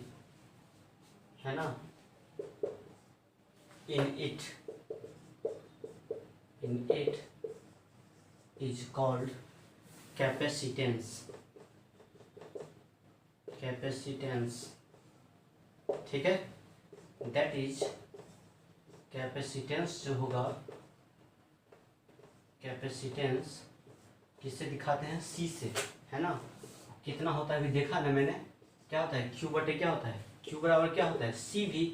है ना, in it is called capacitance, ठीक है। दैट इज कैपेसिटेंस जो होगा, कैपेसिटेंस किससे दिखाते हैं, C से, है ना। कितना होता है अभी देखा ना मैंने, क्या होता है, Q बटे क्या होता है, Q बराबर क्या होता है, CV,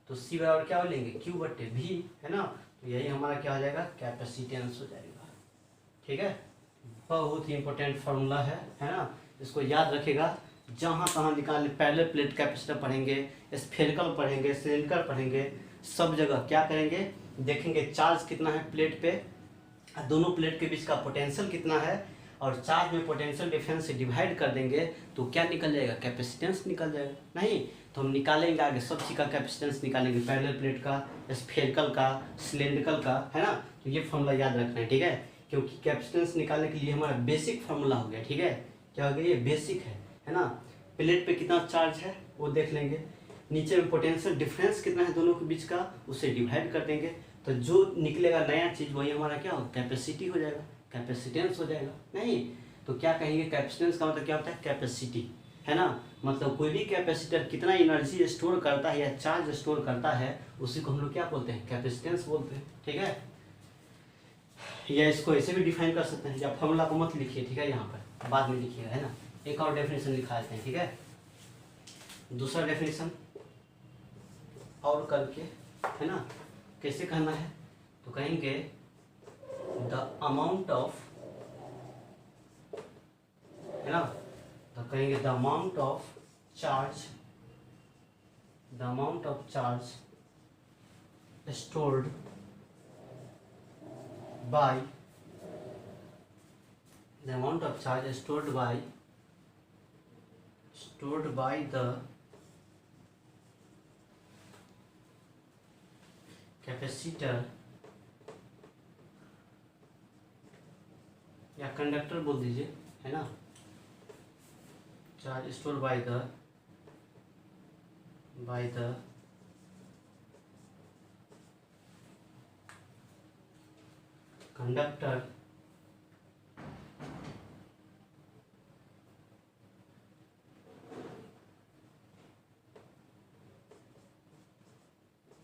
तो C बराबर क्या लेंगे, Q बटे V, है ना। तो यही हमारा क्या हो जाएगा, कैपेसिटेंस हो जाएगा, ठीक है। बहुत ही इंपॉर्टेंट फार्मूला है ना, इसको याद रखेगा। जहाँ तहाँ निकालने, पैरेलल प्लेट कैपेसिटर पढ़ेंगे, स्फेरिकल पढ़ेंगे, सिलिंडर पढ़ेंगे, सब जगह क्या करेंगे, देखेंगे चार्ज कितना है प्लेट पे, दोनों प्लेट के बीच का पोटेंशियल कितना है, और चार्ज में पोटेंशियल डिफरेंस से डिवाइड कर देंगे तो क्या निकल जाएगा, कैपेसिटेंस निकल जाएगा। नहीं तो हम निकालेंगे आगे सब चीज़ का कैपेसिटेंस निकालेंगे, पैरेलल प्लेट का, स्फेरिकल का, सिलेंड्रिकल का, है ना। तो ये फॉर्मूला याद रखना है, ठीक है, क्योंकि कैपेसिटेंस निकालने के लिए हमारा बेसिक फार्मूला हो गया, ठीक है। क्या हो गया, ये बेसिक है ना। प्लेट पे कितना चार्ज है वो देख लेंगे, नीचे में पोटेंशियल डिफरेंस कितना है दोनों के बीच का, उसे डिवाइड कर देंगे तो जो निकलेगा नया चीज़ वही हमारा क्या हो, कैपेसिटी हो जाएगा, कैपेसिटेंस हो जाएगा। नहीं तो क्या कहेंगे, कैपेसिटेंस का मतलब क्या होता है, कैपेसिटी, है ना। मतलब कोई भी कैपेसिटर कितना एनर्जी स्टोर करता है या चार्ज स्टोर करता है उसी को हम लोग क्या बोलते हैं, कैपेसिटेंस बोलते हैं, ठीक है। या इसको ऐसे भी डिफाइन कर सकते हैं, या फॉर्मूला को मत लिखिए, ठीक है, यहाँ पर बाद में लिखिएगा, है ना। एक और डेफिनेशन लिखा देते हैं, ठीक है। दूसरा डेफिनेशन और करके, है ना, कैसे कहना है तो कहेंगे द अमाउंट ऑफ, है ना, तो कहेंगे the amount of charge, the amount of charge stored by the amount of charge stored by the capacitor या कंडक्टर बोल दीजिए, है ना, charge store by the conductor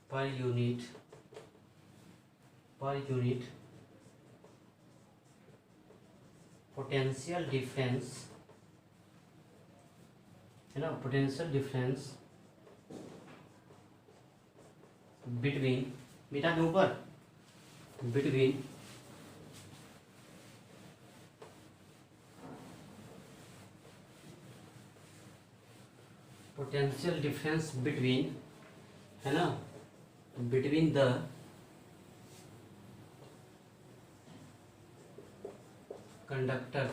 per unit potential difference, है ना, पोटेंशियल डिफरेंस बिटवीन, मिटा के ऊपर, बिटवीन पोटेंशियल डिफरेंस बिटवीन, है ना, between the conductor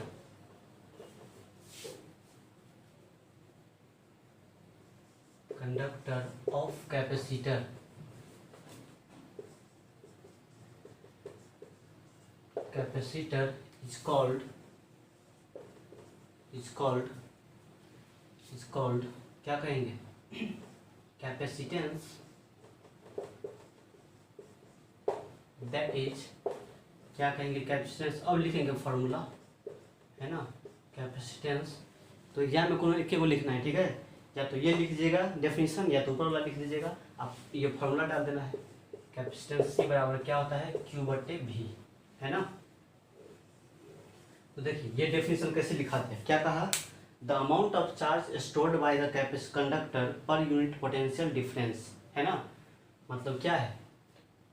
of capacitor, is called क्या कहेंगे, कैपेसिटेंस, दैट इज, क्या कहेंगे, कैपेसिटेंस। अब लिखेंगे फॉर्मूला, है ना, कैपेसिटेंस। तो एग्जाम में कोनो एक को लिखना है, ठीक है, या तो ये लिख दीजिएगा डेफिनेशन या तो ऊपर वाला लिख दीजिएगा, आप ये फॉर्मूला डाल देना है। कैपेसिटेंस C बराबर क्या होता है, Q/V, है ना। तो देखिए ये डेफिनेशन कैसे लिखाते हैं, क्या कहा, the amount of charge stored by the conductor per unit potential difference, है ना, मतलब क्या है,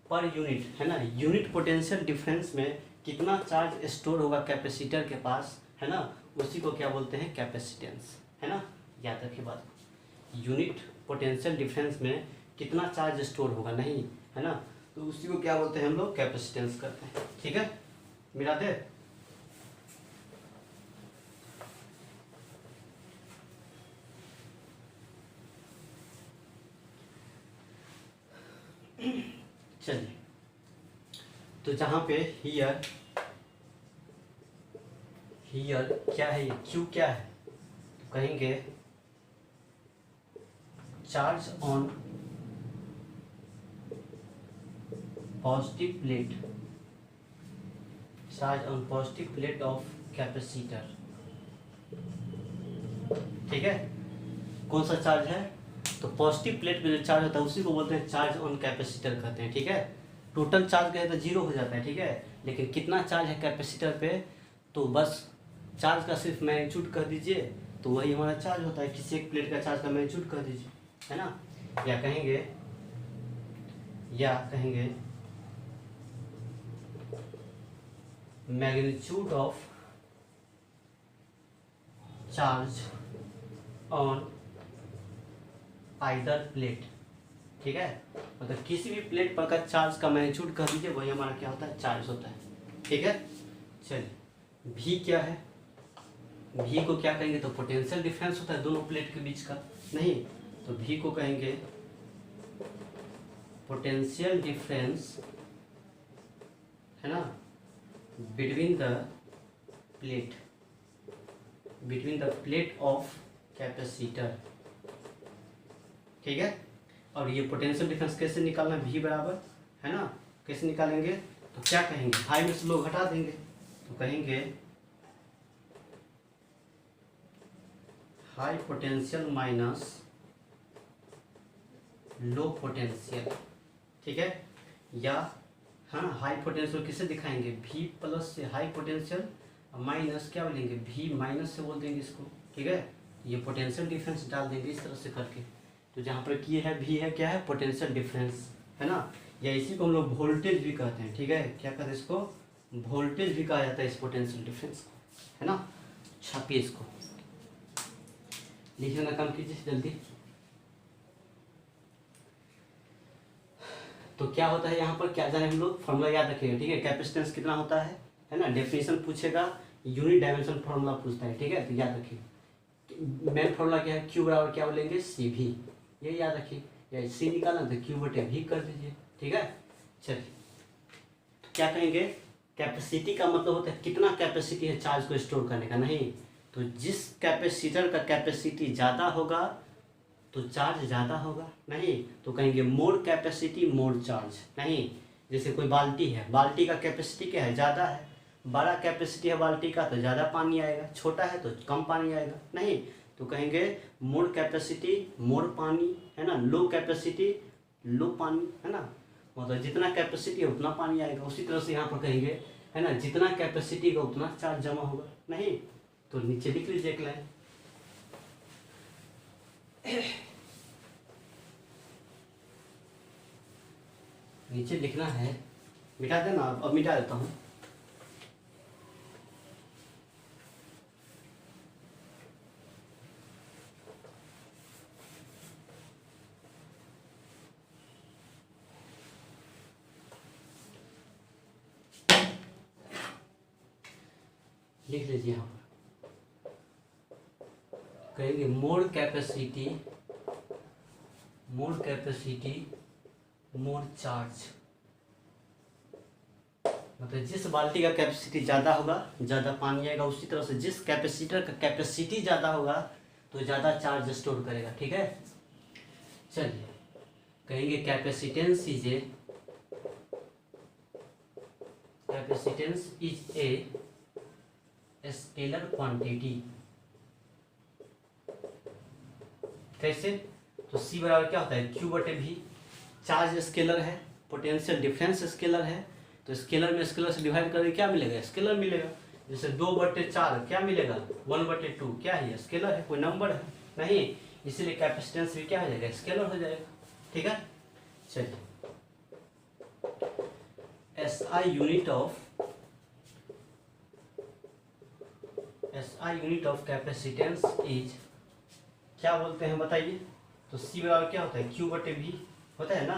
पर यूनिट, है ना, यूनिट पोटेंशियल डिफरेंस में कितना चार्ज स्टोर होगा कैपेसिटर के पास, है ना, उसी को क्या बोलते हैं, कैपेसिटेंस, है ना। याद रखिए बात, यूनिट पोटेंशियल डिफरेंस में कितना चार्ज स्टोर होगा, नहीं, है ना, तो उसी को क्या बोलते हैं हम लोग, कैपेसिटेंस करते हैं, ठीक है, मिलाते। चलिए तो जहाँ पे हियर क्या है, ये क्यू क्या है, तो कहेंगे charge on positive plate, charge on positive plate of capacitor, ठीक है। कौन सा चार्ज है, तो पॉजिटिव प्लेट पे जो चार्ज होता है उसी को बोलते हैं चार्ज ऑन कैपेसिटर कहते हैं, ठीक है। टोटल चार्ज कहे तो 0 हो जाता है, ठीक है, लेकिन कितना चार्ज है कैपेसिटर पे, तो बस चार्ज का सिर्फ मैग्नीट्यूड कह दीजिए तो वही हमारा चार्ज होता है, किसी एक प्लेट का चार्ज का मैग्नीट्यूड कह दीजिए, है ना। या कहेंगे magnitude of charge on either plate, ठीक है, मतलब किसी भी प्लेट पर का चार्ज का मैग्नीट्यूड कह दीजिए वही हमारा क्या होता है, चार्ज होता है, ठीक है। चलिए भी क्या है, भी को क्या कहेंगे, तो पोटेंशियल डिफरेंस होता है दोनों प्लेट के बीच का, नहीं तो भी को कहेंगे पोटेंशियल डिफरेंस, है ना, between the plate, between the plate of capacitor, ठीक है। और ये पोटेंशियल डिफरेंस कैसे निकालना, भी बराबर, है ना, कैसे निकालेंगे, तो क्या कहेंगे, हाई में से लो घटा देंगे, तो कहेंगे high potential minus low potential, ठीक है। या हाँ, हाई पोटेंशियल किसे दिखाएंगे, भी प्लस से हाई पोटेंशियल, माइनस क्या बोलेंगे, भी माइनस से बोल देंगे इसको, ठीक है। ये पोटेंशियल डिफरेंस डाल देंगे इस तरह से करके, तो जहाँ पर किए है भी है क्या है, पोटेंशियल डिफरेंस, है ना, या इसी को हम लोग वोल्टेज भी कहते हैं, ठीक है, क्या कहते हैं इसको, वोल्टेज भी कहा जाता है इस पोटेंशियल डिफरेंस को, है ना। छापिए इसको, लिखने का काम कीजिए जल्दी। तो क्या होता है यहाँ पर, क्या जाने हम लोग, फॉर्मूला याद रखिएगा, ठीक है। कैपेसिटेंस कितना होता है ना, डेफिनेशन पूछेगा, यूनिट डायमेंशन फॉर्मूला पूछता है, ठीक है, तो याद रखिए। मेन फॉर्मूला क्या है, क्यू बराबर क्या बोलेंगे, सी भी, ये याद रखिए, या सी निकालना तो क्यू बटे भी कर दीजिए, ठीक है। चलिए, तो क्या कहेंगे, कैपेसिटी का मतलब होता है कितना कैपेसिटी है चार्ज को स्टोर करने का, नहीं तो जिस कैपेसिटर का कैपेसिटी ज़्यादा होगा तो चार्ज ज़्यादा होगा, नहीं तो कहेंगे मोर कैपेसिटी मोर चार्ज, नहीं जैसे कोई बाल्टी है, बाल्टी का कैपेसिटी क्या है, ज़्यादा है, बड़ा कैपेसिटी है बाल्टी का तो ज़्यादा पानी आएगा, छोटा है तो कम पानी आएगा, नहीं तो कहेंगे मोर कैपेसिटी मोर पानी, है ना, लो कैपेसिटी लो पानी, है ना, मतलब जितना कैपेसिटी है उतना पानी आएगा। उसी तरह से यहाँ पर कहेंगे, है ना, जितना कैपेसिटी का उतना चार्ज जमा होगा, नहीं तो नीचे लिख लीजिए एक लाइन, नीचे लिखना है, मिटा देना, अब मिटा देता हूँ। लिख लीजिए यहाँ पर, कहेंगे मोर कैपेसिटी मोर चार्ज, मतलब जिस बाल्टी का कैपेसिटी ज़्यादा होगा ज़्यादा पानी आएगा, उसी तरह से जिस कैपेसिटर का कैपेसिटी ज़्यादा होगा तो ज़्यादा चार्ज स्टोर करेगा, ठीक है। चलिए, कहेंगे capacitance is a scalar quantity, कैसे, तो सी बराबर क्या होता है, क्यू बटे भी, चार्ज स्केलर है, पोटेंशियल डिफरेंस स्केलर है, तो स्केलर में स्केलर से डिवाइड करके क्या मिलेगा, स्केलर मिलेगा। जैसे 2/4 क्या मिलेगा, 1/2 क्या है, स्केलर है, कोई नंबर है, नहीं इसीलिए कैपेसिटेंस भी क्या हो जाएगा, स्केलर हो जाएगा, ठीक है। चलिए, SI unit of capacitance is, क्या बोलते हैं बताइए, तो सी बराबर क्या होता है, क्यू बटे भी होता है ना,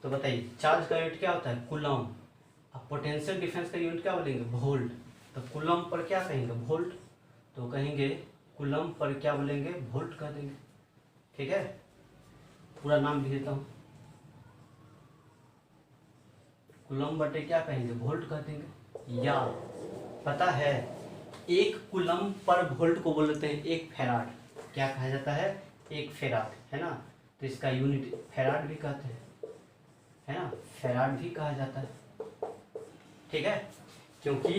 तो बताइए चार्ज का यूनिट क्या होता है, कूलम, अब पोटेंशियल डिफरेंस का यूनिट क्या बोलेंगे, वोल्ट, तो कूलम पर क्या कहेंगे, वोल्ट, तो कहेंगे कूलम पर क्या बोलेंगे, वोल्ट कह देंगे, ठीक है। पूरा नाम लिख देता हूँ, कूलम बटे क्या कहेंगे, वोल्ट कह देंगे। या पता है, एक कूलम पर वोल्ट को बोलते हैं एक फेराड, क्या कहा जाता है, एक फेराड, है ना, तो इसका यूनिट फेराड भी कहते हैं, है ना, फेराड भी कहा जाता है, ठीक है, क्योंकि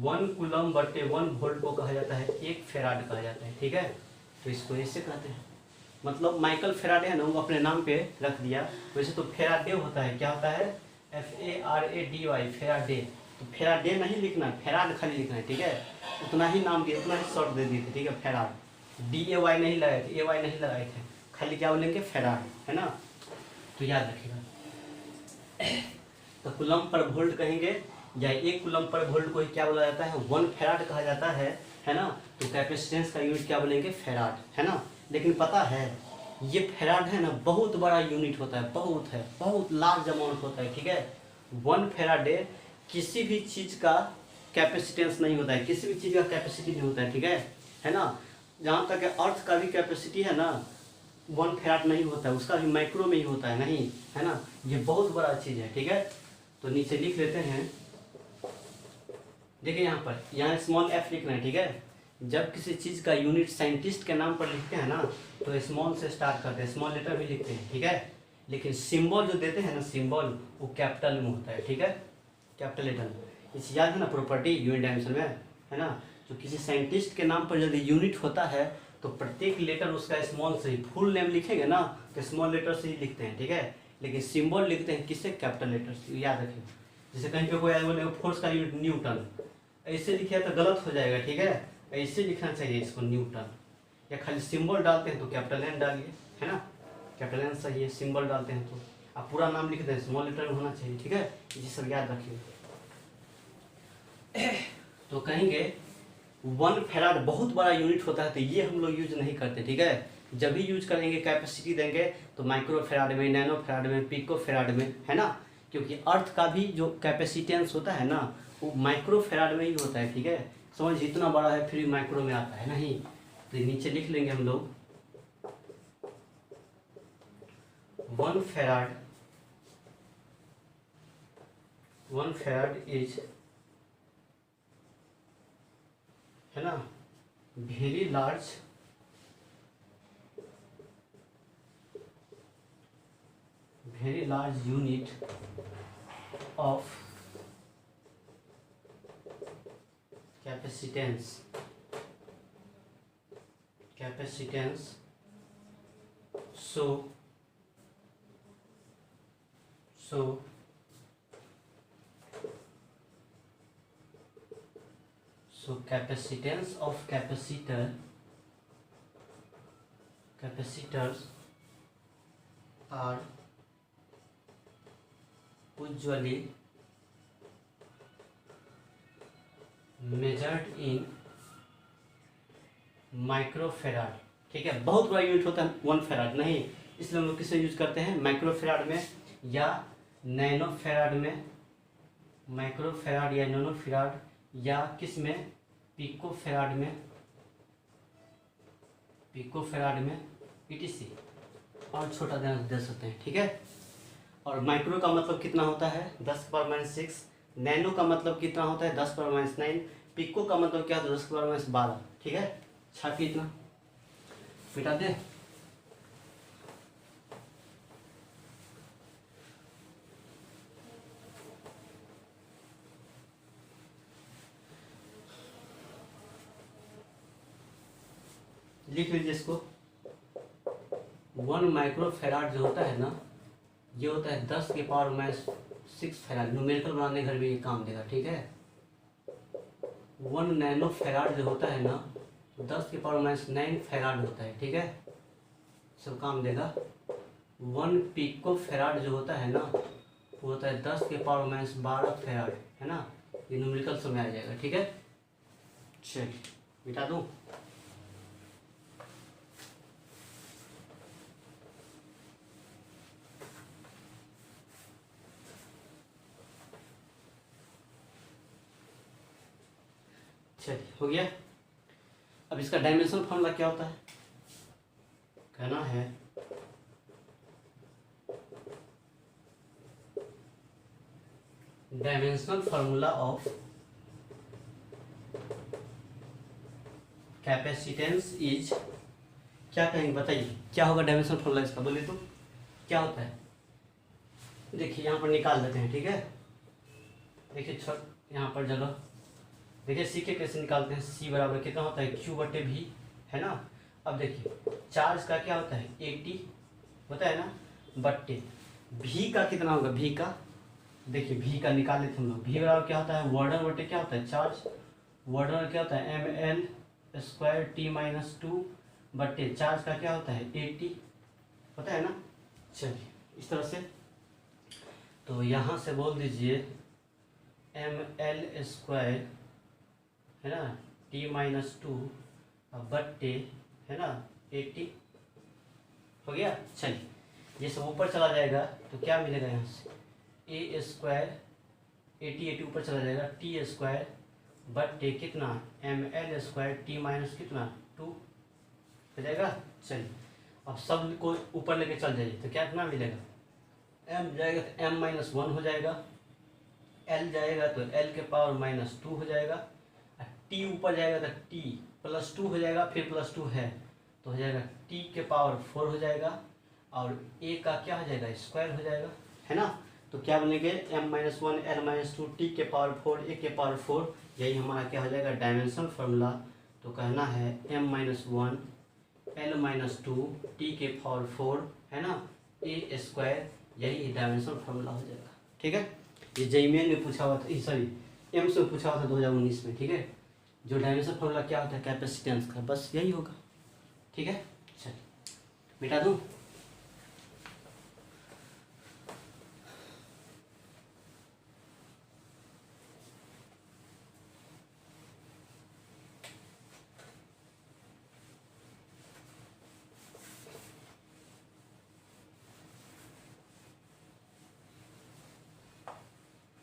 1 कूलम बटे 1 वोल्ट को कहा जाता है एक फेराड कहा जाता है, ठीक है, तो इसको ऐसे कहते हैं, मतलब माइकल फेराडे है ना, वो अपने नाम पे रख दिया, वैसे तो फेराडे होता है, क्या होता है, FARADY, फेराडे, तो फेराडे नहीं लिखना है, फेराड खाली लिखना है, ठीक है, उतना ही नाम दिया, उतना ही शॉर्ट दे दिए थे, ठीक है, फेराड, DAY नहीं लगाए थे, AY नहीं लगाए थे, खाली क्या बोलेंगे, फेराड, है ना, तो याद रखिएगा। तो कूलम पर वोल्ट कहेंगे, या एक कूलम पर वोल्ट को क्या बोला जाता है, 1 फेराड कहा जाता है ना, तो कैपेसिटेंस का यूनिट क्या बोलेंगे, फेराड, है ना। लेकिन पता है ये फेराड है ना, बहुत बड़ा यूनिट होता है, बहुत लार्ज अमाउंट होता है, ठीक है। 1 फेराडे किसी भी चीज़ का कैपेसिटेंस नहीं होता है, किसी भी चीज़ का कैपेसिटी नहीं होता है, ठीक है ना। जहाँ तक अर्थ का भी कैपेसिटी है ना 1 फैराड नहीं होता है, उसका भी माइक्रो में ही होता है, नहीं है ना। ये बहुत बड़ा चीज़ है, ठीक है। तो नीचे लिख लेते हैं, देखिए यहाँ स्मॉल एफ लिखना है, ठीक है। जब किसी चीज़ का यूनिट साइंटिस्ट के नाम पर लिखते हैं ना तो स्मॉल से स्टार्ट करते हैं, स्मॉल लेटर भी लिखते हैं, ठीक है। लेकिन सिंबल जो देते हैं ना सिंबल वो कैपिटल में होता है, ठीक है, कैपिटल लेटर। इस याद है ना प्रॉपर्टी यूनिट डायमेंशन में, है ना। जो किसी साइंटिस्ट के नाम पर यदि यूनिट होता है तो प्रत्येक लेटर उसका स्मॉल से ही, फुल नेम लिखेंगे ना तो स्मॉल लेटर से ही लिखते हैं, ठीक है। लेकिन सिंबल लिखते हैं किससे, कैपिटल लेटर से, याद रखिए। जैसे कहीं पे कोई बोले फोर्स का यूनिट न्यूटन, ऐसे लिखे तो गलत हो जाएगा, ठीक है। ऐसे लिखना चाहिए इसको न्यूटन, या खाली सिंबल डालते हैं तो कैपिटल एन डालिए, है ना, कैपिटल एन सही है। सिंबल डालते हैं तो आप पूरा नाम लिख दें, स्मॉल लेटर में होना चाहिए, ठीक है। ये सब याद रखिए। तो कहेंगे 1 फैराड बहुत बड़ा यूनिट होता है, तो ये हम लोग यूज नहीं करते, ठीक है। जब भी यूज करेंगे कैपेसिटी देंगे तो माइक्रो फैराड में, नैनो फैराड में, पिको फैराड में, है ना। क्योंकि अर्थ का भी जो कैपेसिटेंस होता है ना वो माइक्रो फैराड में ही होता है, ठीक है। समझ, इतना बड़ा है फिर माइक्रो में आता है नहीं। तो नीचे लिख लेंगे हम लोग 1 फैराड इज, है ना, very large unit of capacitance so capacitance of capacitors are usually measured in microfarad, ठीक है। बहुत बड़ा यूनिट होता है 1 फैराड नहीं, इसलिए हम लोग किसे यूज करते हैं, माइक्रोफेराड में या नैनो फैराड में, माइक्रोफेराड या नैनो फैराड, या किस में, पिको फैराड में etc, और छोटा ध्यान दे सकते हैं, ठीक है। और माइक्रो का मतलब कितना होता है 10⁻⁶, नैनो का मतलब कितना होता है 10⁻⁹, पिको का मतलब क्या होता है 10⁻12, ठीक है। छापिए इतना, मिटा दे। लिख लीजिए इसको। 1 माइक्रोफेराड जो होता है ना ये होता है 10⁻⁶ फैराड, न्यूमेरिकल बनाने घर में ये काम देगा, ठीक है। 1 नैनो फैराड जो होता है ना 10⁻⁹ फैराड होता है, ठीक है, सब काम देगा। 1 पिको फैराड जो होता है ना वो होता है 10⁻12 फैराड, है ना। ये न्यूमेरिकल समय आ जाएगा, ठीक है। चलिए मिटा दूँ। चलिए हो गया। अब इसका डायमेंशन फॉर्मूला क्या होता है, कहना है dimensional formula of capacitance is, क्या कहेंगे बताइए, क्या होगा डायमेंशनल फार्मूला इसका, बोलिए तो क्या होता है। देखिए यहाँ पर निकाल लेते हैं, ठीक है। देखिए यहाँ पर जगह देखिए सी के कैसे निकालते हैं, सी बराबर कितना होता है Q/V, है ना। अब देखिए चार्ज का क्या होता है 80 होता है ना, बट्टे V का कितना होगा, V का देखिए V का निकाल लेते हम लोग। V बराबर क्या होता है वार्डर बट्टे क्या होता है चार्ज, वार्डर क्या होता है ml²T-2 बट्टे चार्ज का क्या होता है 80 होता है ना। चलिए इस तरह से, तो यहाँ से बोल दीजिए ml² है ना T-2 बट्टे है ना 80 हो गया। चलिए ये सब ऊपर चला जाएगा तो क्या मिलेगा यहाँ से A² 80 ऊपर चला जाएगा T² बट्टे कितना ml² t माइनस कितना 2 हो जाएगा। चलिए अब सब को ऊपर लेके चल जाइए तो क्या कितना मिलेगा, m जाएगा तो m-1 हो जाएगा, l जाएगा तो l के पावर -2 हो जाएगा, t ऊपर जाएगा तो t +2 हो जाएगा, फिर +2 है तो हो जाएगा t के पावर 4 हो जाएगा, और a का क्या हो जाएगा स्क्वायर हो जाएगा, है ना। तो क्या बनेंगे m-1 l-2 t के पावर 4 a के पावर 4, यही हमारा क्या हो जाएगा डायमेंशन फार्मूला। तो कहना है m-1 l-2 t के पावर 4 है ना a², यही डायमेंशन फार्मूला हो जाएगा। ठीक है, ये जेईमेन में पूछा हुआ था, सॉरी एम्स में पूछा हुआ था 2019 में। ठीक है, जो डायमेंशन फार्मूला क्या होता है कैपेसिटेंस का, बस यही होगा। ठीक है, चलिए मिटा दूँ।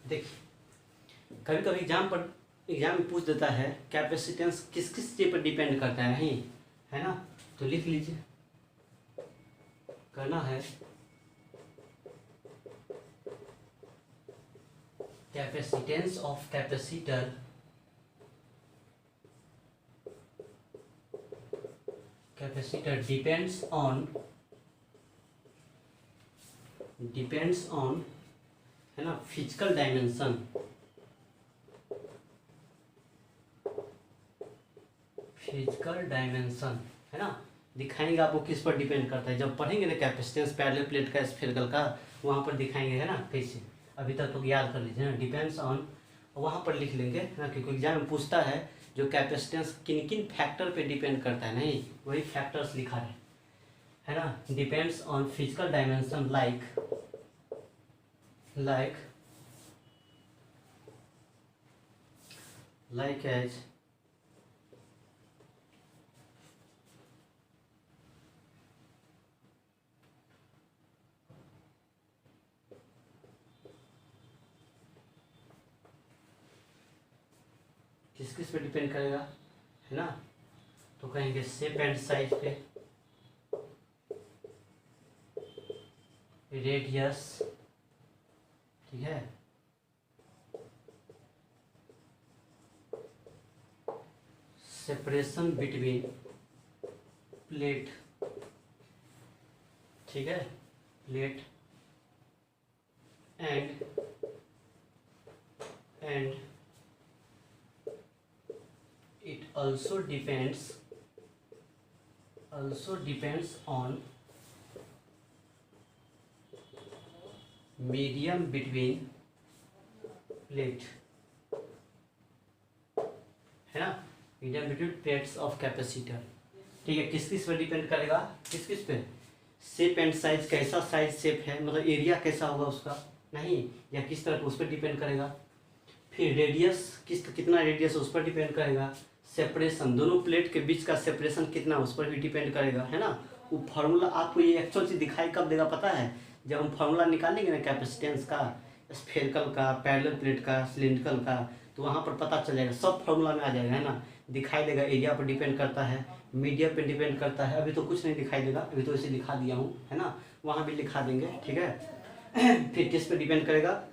देखिए कभी कभी एग्जाम में पूछ देता है कैपेसिटेंस किस किस चीज़ पर डिपेंड करता है, नहीं है ना। तो लिख लीजिए, करना है capacitance of capacitor depends on है ना फिजिकल डायमेंशन, है ना। दिखाएंगे आपको किस पर डिपेंड करता है, जब पढ़ेंगे ना कैपेसिटेंस पैरेलल प्लेट का स्फेरिकल का, वहाँ पर दिखाएंगे, है ना कैसे। अभी तक तो याद कर लीजिए ना, डिपेंड्स ऑन, वहाँ पर लिख लेंगे ना, क्योंकि एग्जाम में पूछता है जो कैपेसिटेंस किन किन फैक्टर पे डिपेंड करता है, नहीं वही फैक्टर्स लिखा है ना। Depends on physical dimension like as किस किस पे डिपेंड करेगा, है ना। तो कहेंगे शेप एंड साइज पे, रेडियस, ठीक है, सेपरेशन बिटवीन प्लेट, ठीक है, plate and it also depends on medium between plate, है ना, medium between plates of capacitor. ठीक है, किस किस पे डिपेंड करेगा, किस किस पे, शेप एंड साइज, कैसा साइज शेप है, मतलब एरिया कैसा होगा उसका, नहीं, या किस तरह उस पर डिपेंड करेगा। फिर रेडियस, कितना रेडियस उस पर डिपेंड करेगा। सेपरेशन, दोनों प्लेट के बीच का सेपरेशन कितना, उस पर भी डिपेंड करेगा, है ना। वो फार्मूला आपको ये एक्चुअल चीज दिखाई कब देगा पता है, जब हम फार्मूला निकालेंगे ना कैपेसिटेंस का, स्फेरिकल का, पैरेलल प्लेट का, सिलिंड्रिकल का, तो वहाँ पर पता चल जाएगा, सब फार्मूला में आ जाएगा, है ना। दिखाई देगा एरिया पर डिपेंड करता है, मीडियम पे डिपेंड करता है, अभी तो कुछ नहीं दिखाई देगा, अभी तो इसे दिखा दिया हूँ, है ना, वहाँ भी लिखा देंगे। ठीक है, फिर किस पे डिपेंड करेगा,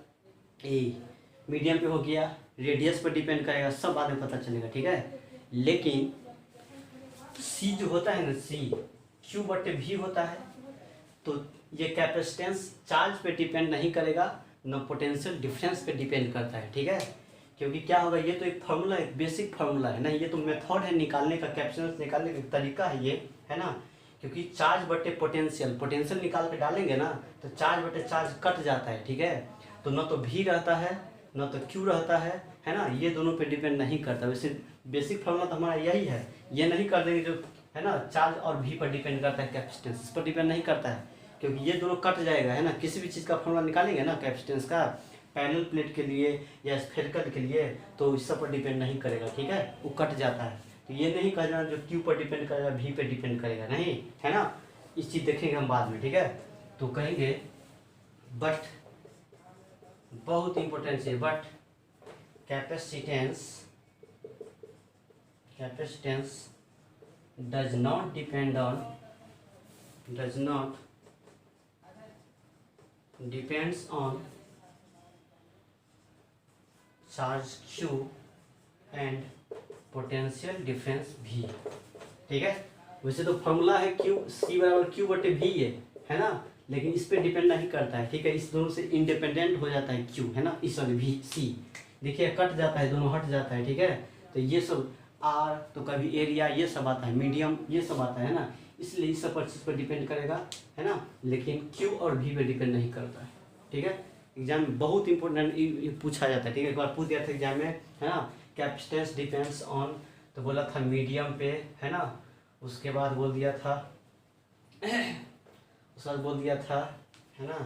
मीडियम पे हो गया, रेडियस पर डिपेंड करेगा, सब बाद में पता चलेगा। ठीक है, लेकिन सी जो होता है ना, सी Q/V होता है, तो ये कैपेसिटेंस चार्ज पे डिपेंड नहीं करेगा, न पोटेंशियल डिफरेंस पे डिपेंड करता है। ठीक है, क्योंकि क्या होगा, ये तो एक फार्मूला, एक बेसिक फार्मूला है ना, ये तो मेथड है निकालने का, कैपेसिटेंस निकालने का तरीका है ये, है ना। क्योंकि चार्ज बटे पोटेंशियल निकाल के डालेंगे ना, तो चार्ज बटे चार्ज कट जाता है। ठीक है, तो न तो V रहता है न तो Q रहता है ना, ये दोनों पे डिपेंड नहीं करता। वैसे बेसिक फार्मूला तो हमारा यही है, ये नहीं कर देंगे जो है ना, चार्ज और V पर डिपेंड करता है कैपेसिटेंस, इस पर डिपेंड नहीं करता है, क्योंकि ये दोनों कट जाएगा, है ना। किसी भी चीज़ का फार्मूला निकालेंगे ना कैपेसिटेंस का, पैरेलल प्लेट के लिए या स्फेरिकल के लिए, तो इस सब पर डिपेंड नहीं करेगा। ठीक है, वो कट जाता है, तो ये नहीं कहना जो Q पर डिपेंड करेगा, V पर डिपेंड करेगा, नहीं, है ना। इस चीज़ देखेंगे हम बाद में। ठीक है, तो कहेंगे बट, बहुत इंपॉर्टेंट है, but capacitance capacitance does not depend on depends on charge Q and potential difference V। ठीक है, वैसे तो फॉर्मूला है Q C बराबर Q बटे V है ना, लेकिन इस पे डिपेंड नहीं करता है। ठीक है, इस दोनों से इंडिपेंडेंट हो जाता है Q, है ना, इस वाले V C देखिए कट जाता है, दोनों हट जाता है। ठीक है, तो ये सब R तो कभी एरिया ये सब आता है, मीडियम ये सब आता है ना, इसलिए इस सब चीज़ पर डिपेंड करेगा, है ना, लेकिन Q और V पे डिपेंड नहीं करता है। ठीक है, एग्जाम में बहुत इंपॉर्टेंट पूछा जाता है। ठीक है, एक बार पूछ दिया था एग्जाम में, है ना, कैपेसिटेंस डिपेंड्स ऑन, तो बोला था मीडियम पे, है ना, उसके बाद बोल दिया था उसके बाद बोल दिया था, है ना,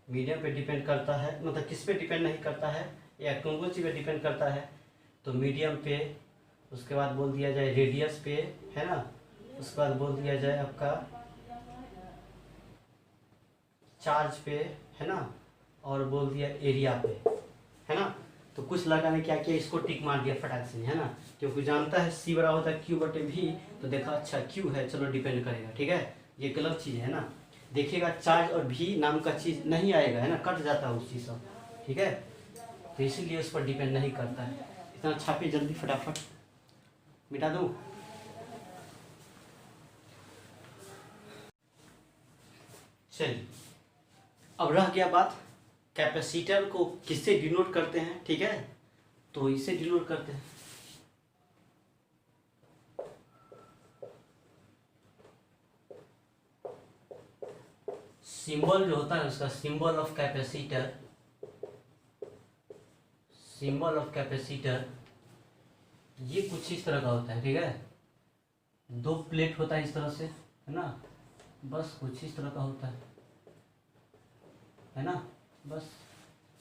मीडियम पे डिपेंड करता है, मतलब किस पे डिपेंड नहीं करता है, या कौन सी पे डिपेंड करता है, तो मीडियम पे, उसके बाद बोल दिया जाए रेडियस पे, है ना, उसके बाद बोल दिया जाए आपका चार्ज पे, है ना, और बोल दिया एरिया पे, है ना। तो कुछ लड़का ने क्या किया, इसको टिक मार दिया फटाक से, है ना, क्योंकि जानता है C बराबर होता है Q बटे V, तो देखा अच्छा Q है, चलो डिपेंड करेगा। ठीक है, ये गलत चीज़ है ना, देखिएगा चार्ज और V नाम का चीज़ नहीं आएगा, है ना, कट जाता है उस चीज़ से। ठीक है, तो इसीलिए उस पर डिपेंड नहीं करता है। इतना छापे जल्दी फटाफट, मिटा दूँ। चलिए, अब रह गया बात कैपेसिटर को किससे डिनोट करते हैं। ठीक है, तो इसे डिनोट करते हैं, सिंबल जो होता है उसका, symbol of capacitor, symbol of capacitor ये कुछ इस तरह का होता है। ठीक है, दो प्लेट होता है इस तरह से, है ना, बस कुछ इस तरह का होता है ना, बस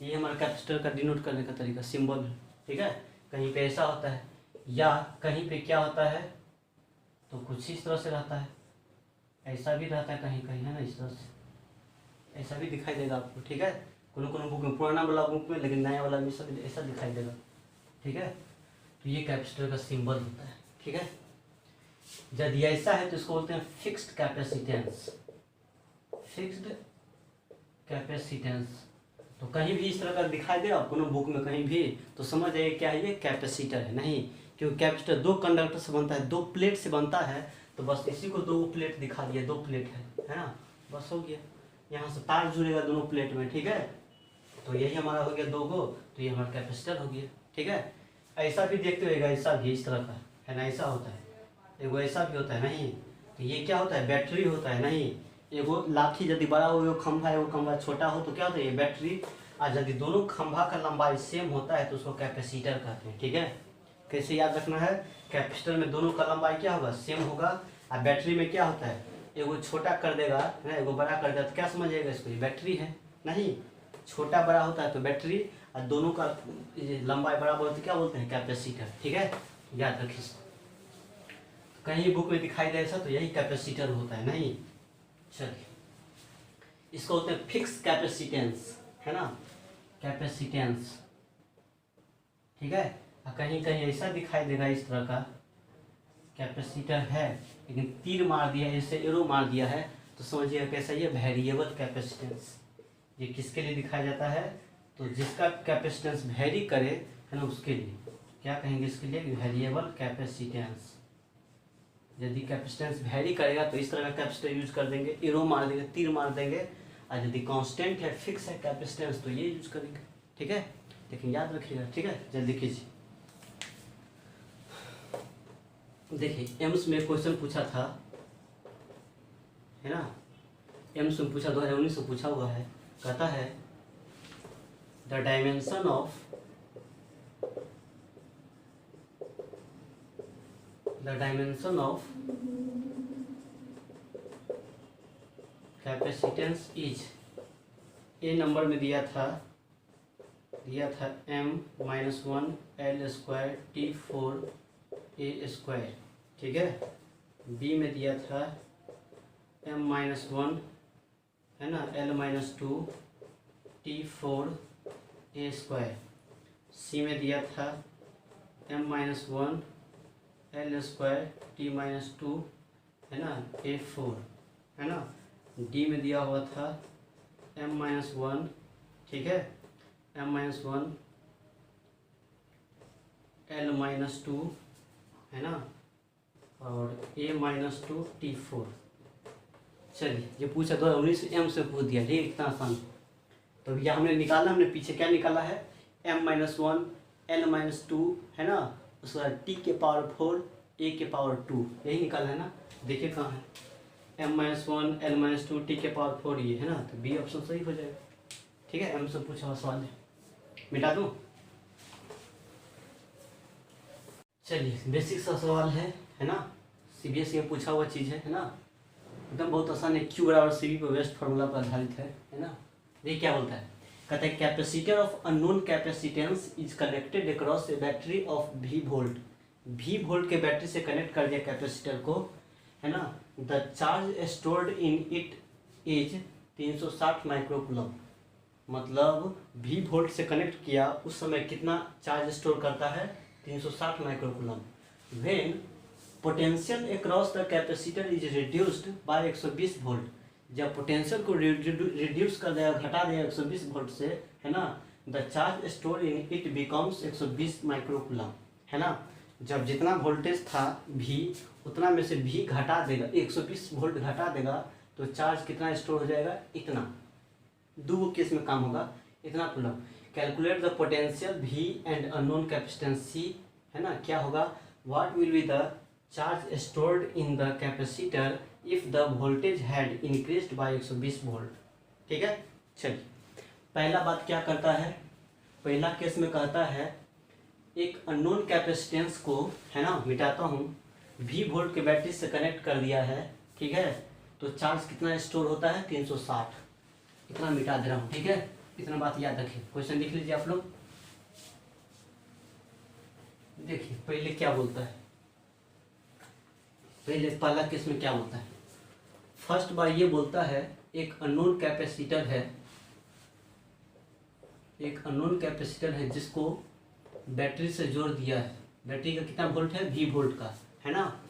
ये हमारा कैपेसिटर का डिनोट करने का तरीका, सिंबल। ठीक है, कहीं पे ऐसा होता है, या कहीं पे क्या होता है, तो कुछ इस तरह से रहता है, ऐसा भी रहता है कहीं कहीं, है ना, इस तरह से ऐसा भी दिखाई देगा आपको। ठीक है, कोनो कोनो बुक में, पुराना वाला बुक में, लेकिन नया वाला भी सब ऐसा दिखाई देगा। ठीक है, तो ये कैपेसिटर का सिंबल होता है। ठीक है, यदि ऐसा है तो इसको बोलते हैं फिक्स्ड कैपेसिटेंस, फिक्स्ड कैपेसिटेंस। तो कहीं भी इस तरह का दिखाई दे आपको बुक में कहीं भी, तो समझ जाइए क्या है, ये कैपेसिटर है। नहीं, क्योंकि कैपेसिटर दो कंडक्टर से बनता है, दो प्लेट से बनता है, तो बस इसी को दो प्लेट दिखा दिया, दो प्लेट है ना, बस हो गया। यहाँ से तार जुड़ेगा दोनों प्लेट में। ठीक है, तो यही हमारा हो गया दो गो, तो ये हमारा कैपेसिटर हो गया। ठीक है, ऐसा भी देखते होगा, ऐसा भी इस तरह का है ना, ऐसा होता है, एगो ऐसा भी होता है। नहीं, तो ये क्या होता है, बैटरी होता है। नहीं, एगो लाठी यदि बड़ा हो, एगो खंभा छोटा हो, तो क्या होता है, ये बैटरी। और यदि दोनों खंभा का लंबाई सेम होता है तो उसको कैपेसिटर कहते हैं। ठीक है, कैसे याद रखना है, कैपेसिटर में दोनों का लंबाई क्या होगा, सेम होगा, और बैटरी में क्या होता है, एगो छोटा कर देगा है ना, एगो बड़ा कर देगा, तो क्या समझिएगा इसको, ये बैटरी है। नहीं, छोटा बड़ा होता है तो बैटरी, और दोनों का लंबाई बराबर होती है, क्या बोलते हैं, कैपेसिटर। ठीक है, याद रखिए इसको, कहीं बुक में दिखाई दे ऐसा तो यही कैपेसिटर होता है। नहीं, चलिए, इसको बोलते हैं फिक्स कैपेसिटेंस, है ना, कैपेसिटेंस। ठीक है, और कहीं कहीं ऐसा दिखाई देगा इस तरह का, कैपेसिटर है लेकिन तीर मार दिया, ऐसे एरो मार दिया है, तो समझिएगा कैसा, ये वेरिएबल कैपेसिटेंस। ये किसके लिए दिखाया जाता है, तो जिसका कैपेसिटेंस वेरी करे, है ना, उसके लिए क्या कहेंगे, इसके लिए वेरिएबल कैपेसिटेंस। यदि कैपेसिटेंस वेरी करेगा तो इस तरह का कैपेसिटर यूज कर देंगे, एरो मार देंगे, तीर मार देंगे। और यदि कांस्टेंट है, फिक्स है कैपेसिटेंस, तो ये यूज करेंगे। ठीक है, लेकिन याद रखिएगा। ठीक है, जल्दी कीजिए। देखिए, एम्स में क्वेश्चन पूछा था, है ना, एम्स में पूछा, 2019 से पूछा हुआ है। कहता है the dimension of capacitance is, A number में दिया था m-1 L² T4 A²। ठीक है, बी में दिया था m-1, है ना, L-2 T4 A²। सी में दिया था m-1 L square T minus two, है ना, A4, है ना। डी में दिया हुआ था m-1, ठीक है, m-1 L-2, है ना, और A-2 T4। चलिए ये पूछा 2019 m से पूछ दिया, ठीक है, कितना आसान। तो यह हमने निकाला, हमने पीछे क्या निकाला है, m-1 L-2, है ना, उसके बाद t के पावर 4 a के पावर 2, यही निकाला है ना। देखिए कहाँ है, m-1 L-2 t के पावर 4 ये है ना, तो बी ऑप्शन सही हो जाएगा, ठीक है। m से पूछा हुआ सवाल है, मिटा दूँ। चलिए बेसिक सा सवाल है ना, CBSE में पूछा हुआ चीज़ है ना, एकदम बहुत आसान है। Q बराबर CV पर वेस्ट फार्मूला पर आधारित है ना। देखिए क्या बोलता है, कहता है capacitor of unknown capacitance is connected across A battery of V volt. V volt के बैटरी से कनेक्ट कर दिया कैपेसिटर को, है ना। The charge stored in it is 360 microcoulomb. मतलब V वोल्ट से कनेक्ट किया, उस समय कितना चार्ज स्टोर करता है, 360 microcoulomb. When potential across the capacitor is reduced by 120 volt. जब पोटेंशियल को रिड्यूस कर देगा, घटा देगा 120 वोल्ट से, है ना, the charge store in it becomes 120 microcoulomb, है ना। जब जितना वोल्टेज था V, उतना में से V घटा देगा, 120 वोल्ट घटा देगा, तो चार्ज कितना स्टोर हो जाएगा, इतना। दो केस में काम होगा, इतना coulomb. Calculate the potential V and unknown capacitance C, है ना। क्या होगा, what will be the charge stored in the capacitor if the voltage had increased by 120 volt, ठीक है। चलिए पहला बात क्या करता है, पहला केस में कहता है एक अननोन कैपेसिटेंस को, है ना, मिटाता हूँ, V वोल्ट के बैटरी से कनेक्ट कर दिया है, ठीक है। तो चार्ज कितना स्टोर होता है, 360, इतना मिटा दे रहा हूँ, ठीक है। इतना बात याद रखिए, क्वेश्चन लिख लीजिए आप लोग। देखिए पहले क्या बोलता है, पहले पहला केस में क्या बोलता है, फर्स्ट बार ये बोलता है एक अननोन कैपेसिटर है, एक अननोन कैपेसिटर है जिसको बैटरी से जोड़ दिया है। बैटरी का कितना वोल्ट है, V वोल्ट का, है ना,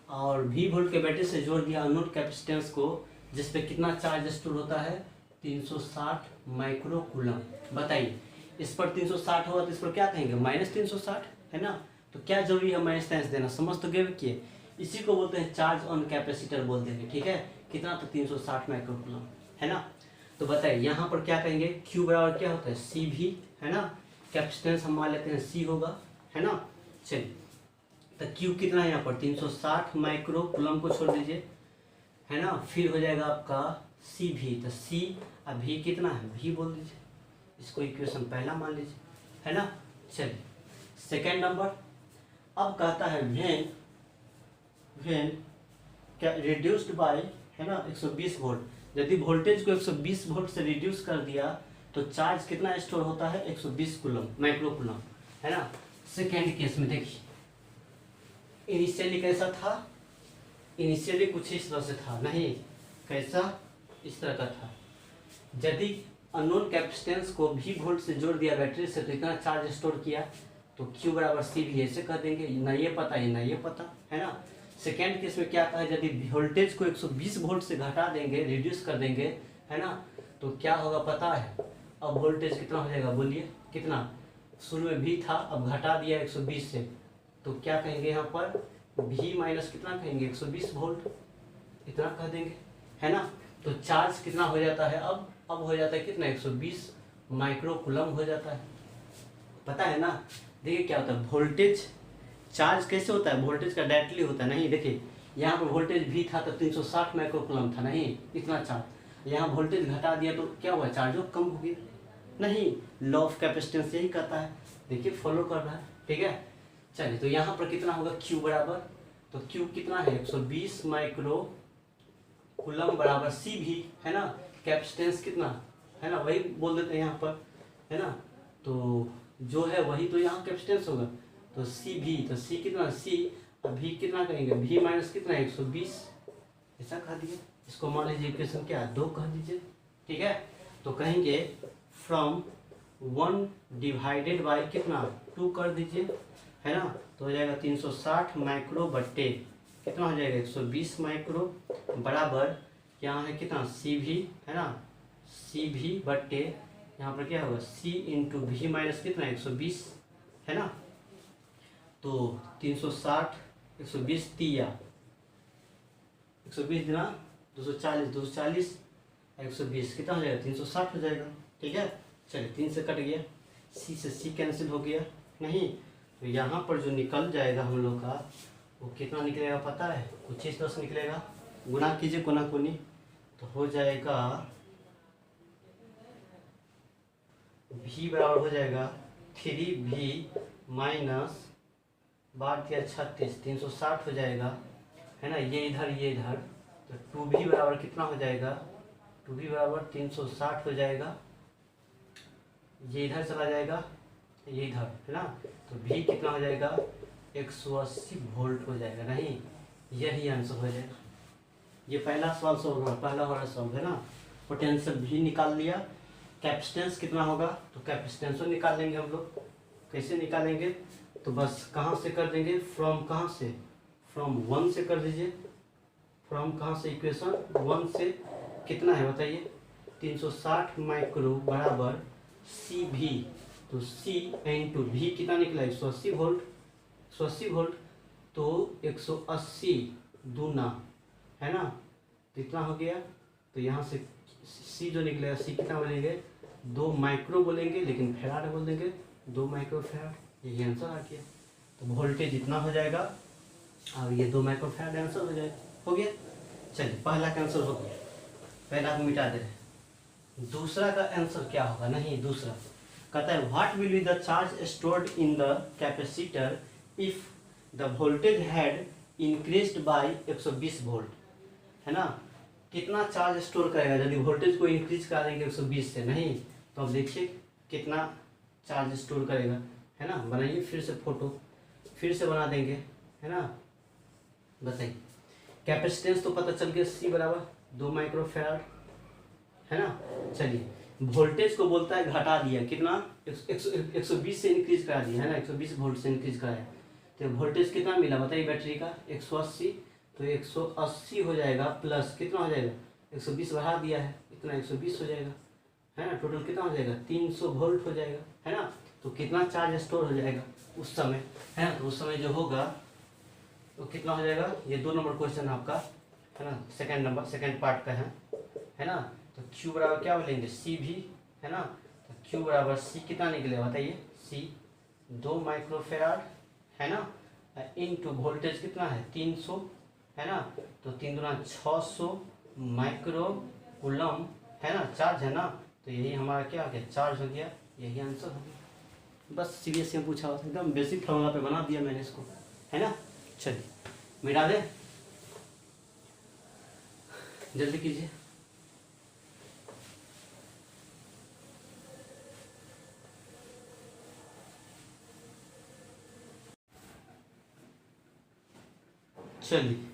और V वोल्ट के बैटरी से जोड़ दिया अननोन कैपेसिटेंस को, जिस पे कितना चार्ज स्टोर होता है, 360 माइक्रोकूलम। बताइए इस पर 360 होगा तो इस पर क्या कहेंगे, -360, है ना। तो क्या जरूरी है माइनस साइंस देना, समझ तो गए किए। इसी को बोलते हैं चार्ज ऑन कैपेसिटर बोल देंगे, ठीक है। कितना, तो 360 माइक्रोकूलम, है ना। तो बताइए यहाँ पर क्या कहेंगे, Q बराबर क्या होता है, CV, है ना। कैपेसिटेंस हम मान लेते हैं C होगा, है ना। चलिए तो Q कितना है यहाँ पर, 360 माइक्रोकूलम को छोड़ दीजिए, है ना। फिर हो जाएगा आपका CV, तो C अब V कितना है, V बोल दीजिए, इसको इक्वेशन पहला मान लीजिए, है ना। चलिए सेकेंड नंबर, अब कहता है व्हेन क्या रिड्यूस्ड बाय, है ना, 120 वोल्ट। यदि वोल्टेज को 120 वोल्ट से रिड्यूस कर दिया तो चार्ज कितना स्टोर होता है, 120 कूलम, माइक्रोकूलम, है ना। सेकेंड केस में देखिए इनिशियली कैसा था, इनिशियली कुछ इस तरह से था, नहीं कैसा, इस तरह का था। यदि अननोन कैपेसिटेंस को V वोल्ट से जोड़ दिया बैटरी से, तो इतना चार्ज स्टोर किया, तो Q बराबर CV ऐसे कर देंगे, ना ये पता है ना ये पता, है ना। सेकेंड केस में क्या कहा, यदि वोल्टेज को 120 वोल्ट से घटा देंगे, रिड्यूस कर देंगे, है ना, तो क्या होगा पता है, अब वोल्टेज कितना हो जाएगा, बोलिए कितना, शुरू में V था, अब घटा दिया 120 से, तो क्या कहेंगे यहाँ पर, V माइनस कितना कहेंगे, 120 वोल्ट, इतना कह देंगे, है ना। तो चार्ज कितना हो जाता है, अब हो जाता है कितना, 120 माइक्रोकूलम हो जाता है, पता है ना। देखिए क्या होता है, वोल्टेज चार्ज कैसे होता है, वोल्टेज का डायरेक्टली होता है, नहीं देखिए यहाँ पर वोल्टेज V था तो 360 माइक्रोकूलम था, नहीं इतना चार्ज, यहाँ वोल्टेज घटा दिया तो क्या हुआ, चार्जो कम हो गया, नहीं। लॉ ऑफ कैपेसिटेंस यही कहता है, देखिए फॉलो कर रहा है, ठीक है। चलिए तो यहाँ पर कितना होगा, Q बराबर, तो Q कितना है, 120 माइक्रोकूलम बराबर CV, है ना। कैपेसिटेंस कितना, है ना, वही बोल देते हैं यहाँ पर, है ना। तो जो है वही तो यहाँ कैपेसिटेंस होगा, तो CV, तो C कितना, C अब V कितना कहेंगे, V माइनस कितना है, 120, ऐसा कह दिए। इसको मान लीजिए इक्वेशन क्या, 2 कह दीजिए, ठीक है। तो कहेंगे फ्रॉम 1 डिवाइडेड बाय कितना, 2 कर दीजिए, है ना। तो हो जाएगा 360 माइक्रो बट्टे कितना हो जाएगा 120 माइक्रो बराबर यहाँ है कितना सी भी है ना, सी भी बट्टे यहाँ पर क्या होगा सी इंटू भी माइनस कितना 120 है ना। तो 360 120 तिया 120 दिना 240 240 120 कितना हो जाएगा 360 हो जाएगा। ठीक है चलिए 3 से कट गया, सी से सी कैंसिल हो गया नहीं, तो यहाँ पर जो निकल जाएगा हम लोग का वो कितना निकलेगा पता है, कुछ इस तरह से निकलेगा, गुना कीजिए कोना कोनी तो हो जाएगा v बराबर हो जाएगा 3v माइनस 12×36 360 हो जाएगा है ना, ये इधर तो 2v बराबर कितना हो जाएगा 2v बराबर 360 हो जाएगा, ये इधर चला जाएगा ये इधर है ना, तो v कितना हो जाएगा 180 वोल्ट हो जाएगा नहीं, यही आंसर हो जाएगा। ये पहला सवाल सॉल्व हुआ, पहला वाला सॉल्व है ना। पोटेंशियल भी निकाल लिया, कैपेसिटेंस कितना होगा तो कैपेसिटेंस निकाल लेंगे हम लोग। कैसे निकालेंगे तो बस कहाँ से कर देंगे फ्रॉम, कहाँ से फ्रॉम 1 से कर दीजिए, फ्रॉम कहाँ से इक्वेशन 1 से कितना है बताइए 360 माइक्रो बराबर सी भी, तो सी इंटू भी कितना निकला 180 वोल्ट, 180 वोल्ट तो 180 दूना है ना, तो इतना हो गया। तो यहाँ से सी जो निकलेगा सी कितना बोलेंगे 2 माइक्रो बोलेंगे, लेकिन फेराड बोल देंगे 2 माइक्रो फेराड, यही आंसर आ गया। तो वोल्टेज इतना हो जाएगा और ये 2 माइक्रो फेराड आंसर हो जाएगा, हो गया। चलिए पहला का आंसर हो गया, पहला को मिटा दे रहे। दूसरा का आंसर क्या होगा नहीं, दूसरा कहता है what will be the charge stored in the capacitor if the voltage had increased by 120 volt है ना, कितना चार्ज स्टोर करेगा यदि वोल्टेज को इंक्रीज कर देंगे 120 से नहीं, तो अब देखिए कितना चार्ज स्टोर करेगा है ना। बनाइए फिर से फोटो, फिर से बना देंगे है ना, बताइए। कैपेसिटेंस तो पता चल गया सी बराबर 2 माइक्रो फेराड है ना। चलिए वोल्टेज को बोलता है घटा दिया कितना 120 से इंक्रीज करा दिया है ना, 120 वोल्ट से इंक्रीज कराया, तो वोल्टेज कितना मिला बताइए बैटरी का 180, तो 180 हो जाएगा प्लस कितना हो जाएगा 120 बढ़ा दिया है इतना 120 हो जाएगा है ना, टोटल कितना हो जाएगा 300 वोल्ट हो जाएगा है ना। तो कितना चार्ज स्टोर हो जाएगा उस समय है ना, तो उस समय जो होगा तो कितना हो जाएगा, ये 2 नंबर क्वेश्चन आपका है ना, सेकंड पार्ट का है ना। तो Q बराबर क्या बोलेंगे सी भी है ना, तो Q बराबर सी कितना निकलेगा बताइए सी 2 माइक्रो फेराड है ना, इनटू वोल्टेज कितना है 300 है ना, तो 3 दूना 600 माइक्रो कूलम है ना, चार्ज है ना, तो यही हमारा क्या हो गया चार्ज हो गया, यही आंसर हो गया। बस सीरियस में पूछा हुआ था, एकदम बेसिक फॉर्मूला पे बना दिया मैंने इसको है ना। चलिए मिटा दे जल्दी कीजिए। चलिए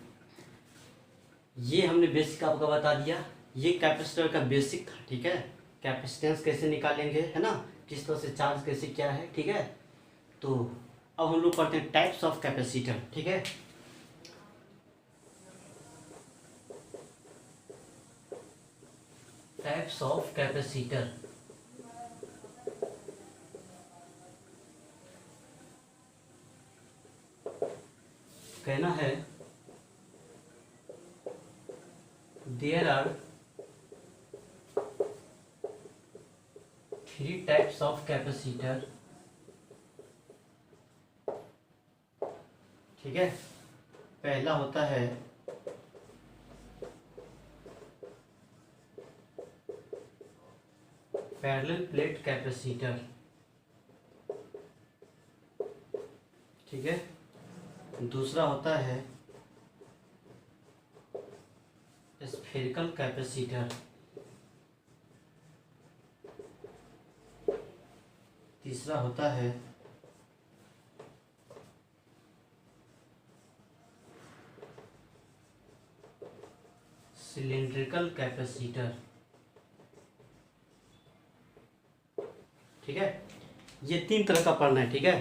ये हमने बेसिक आपको बता दिया, ये कैपेसिटर का बेसिक था ठीक है, कैपेसिटेंस कैसे निकालेंगे है ना, किस तरह से चार्ज कैसे क्या है ठीक है। तो अब हम लोग पढ़ते हैं टाइप्स ऑफ कैपेसिटर ठीक है। टाइप्स ऑफ कैपेसिटर, कहना है there are 3 types of capacitor ठीक है। पहला होता है पैरेलल प्लेट कैपेसिटर ठीक है। दूसरा होता है स्फेरिकल कैपेसिटर, तीसरा होता है सिलिंड्रिकल कैपेसिटर ठीक है। ये 3 तरह का पढ़ना है ठीक है।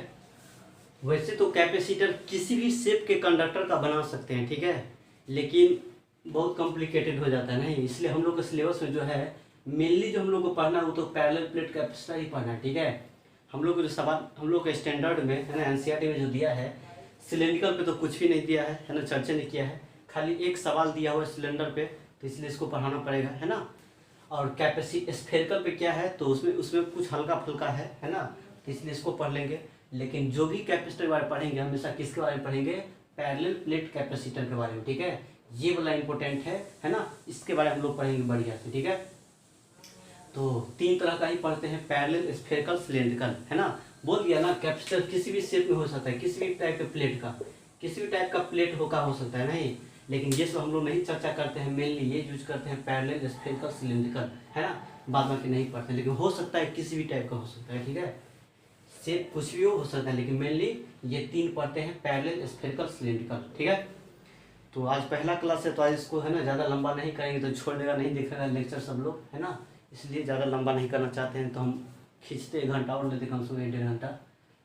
वैसे तो कैपेसिटर किसी भी शेप के कंडक्टर का बना सकते हैं, ठीक है, लेकिन बहुत कॉम्प्लिकेटेड हो जाता है नहीं, इसलिए हम लोग के सिलेबस में जो है मेनली जो हम लोग को पढ़ना है वो तो पैरेलल प्लेट कैपेसिटर ही पढ़ना है, ठीक है। हम लोग को जो सवाल हम लोग के स्टैंडर्ड में है ना, एनसीईआरटी में जो दिया है सिलेंड्रिकल पे तो कुछ भी नहीं दिया है ना, चर्चा नहीं किया है, खाली एक सवाल दिया हुआ है सिलेंडर पे, तो इसलिए इसको पढ़ाना पड़ेगा, है ना। और कैपेसिटी स्फेरिकल पे क्या है तो उसमें उसमें कुछ हल्का फुल्का है ना, तो इसलिए इसको पढ़ लेंगे। लेकिन जो भी कैपेसिटर के बारे में पढ़ेंगे हमेशा किसके बारे में पढ़ेंगे, पैरेलल प्लेट कैपेसिटर के बारे में, ठीक है। ये वाला इंपॉर्टेंट है ना, इसके बारे में हम लोग पढ़ेंगे बढ़िया से, ठीक है। तो 3 तरह का ही पढ़ते हैं, पैरेलल, स्फेरिकल, सिलेंड्रिकल, है ना। बोल दिया ना, कैपेसिटर किसी भी शेप में हो सकता है, किसी भी टाइप के प्लेट का, किसी भी टाइप का प्लेट होगा हो सकता है नहीं, लेकिन ये सब हम लोग नहीं चर्चा करते हैं, मेनली ये यूज करते हैं पैरेलल, स्फेरिकल, सिलेंड्रिकल, है ना। बाद में नहीं पढ़ते, लेकिन हो सकता है किसी भी टाइप का हो सकता है, ठीक है, शेप कुछ भी हो सकता है, लेकिन मेनली ये 3 पढ़ते हैं, पैरेलल, स्फेरिकल, सिलेंड्रिकल, ठीक है। तो आज पहला क्लास है तो आज इसको है ना ज़्यादा लंबा नहीं करेंगे, तो छोड़ देगा, नहीं देखेगा लेक्चर सब लोग, है ना, इसलिए ज़्यादा लंबा नहीं करना चाहते हैं, तो हम खींचते 1 घंटा और लेते कम से कम 1-1.5 घंटा,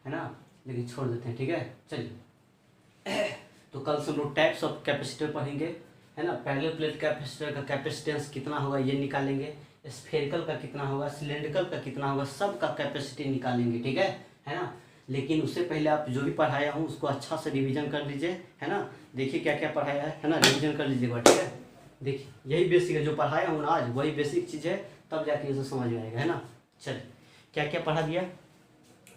है ना, लेकिन छोड़ देते हैं, ठीक है। चलिए तो कल से हम लोग टाइप्स ऑफ कैपेसिटर पढ़ेंगे, है ना। पैरेलल प्लेट कैपेसिटर का कैपेसिटेंस कितना होगा ये निकालेंगे, स्फेरिकल का कितना होगा, सिलेंड्रिकल का कितना होगा, सब का कैपेसिटी निकालेंगे, ठीक है ना। लेकिन उससे पहले आप जो भी पढ़ाया हूँ उसको अच्छा से रिवीजन कर लीजिए, है ना। देखिए क्या क्या पढ़ाया है ना, रिवीजन कर लीजिएगा, ठीक है। देखिए यही बेसिक है, जो पढ़ाया हूँ ना आज वही बेसिक चीज़ है, तब जाके इसे समझ में आएगा, है ना। चलिए क्या क्या पढ़ा दिया।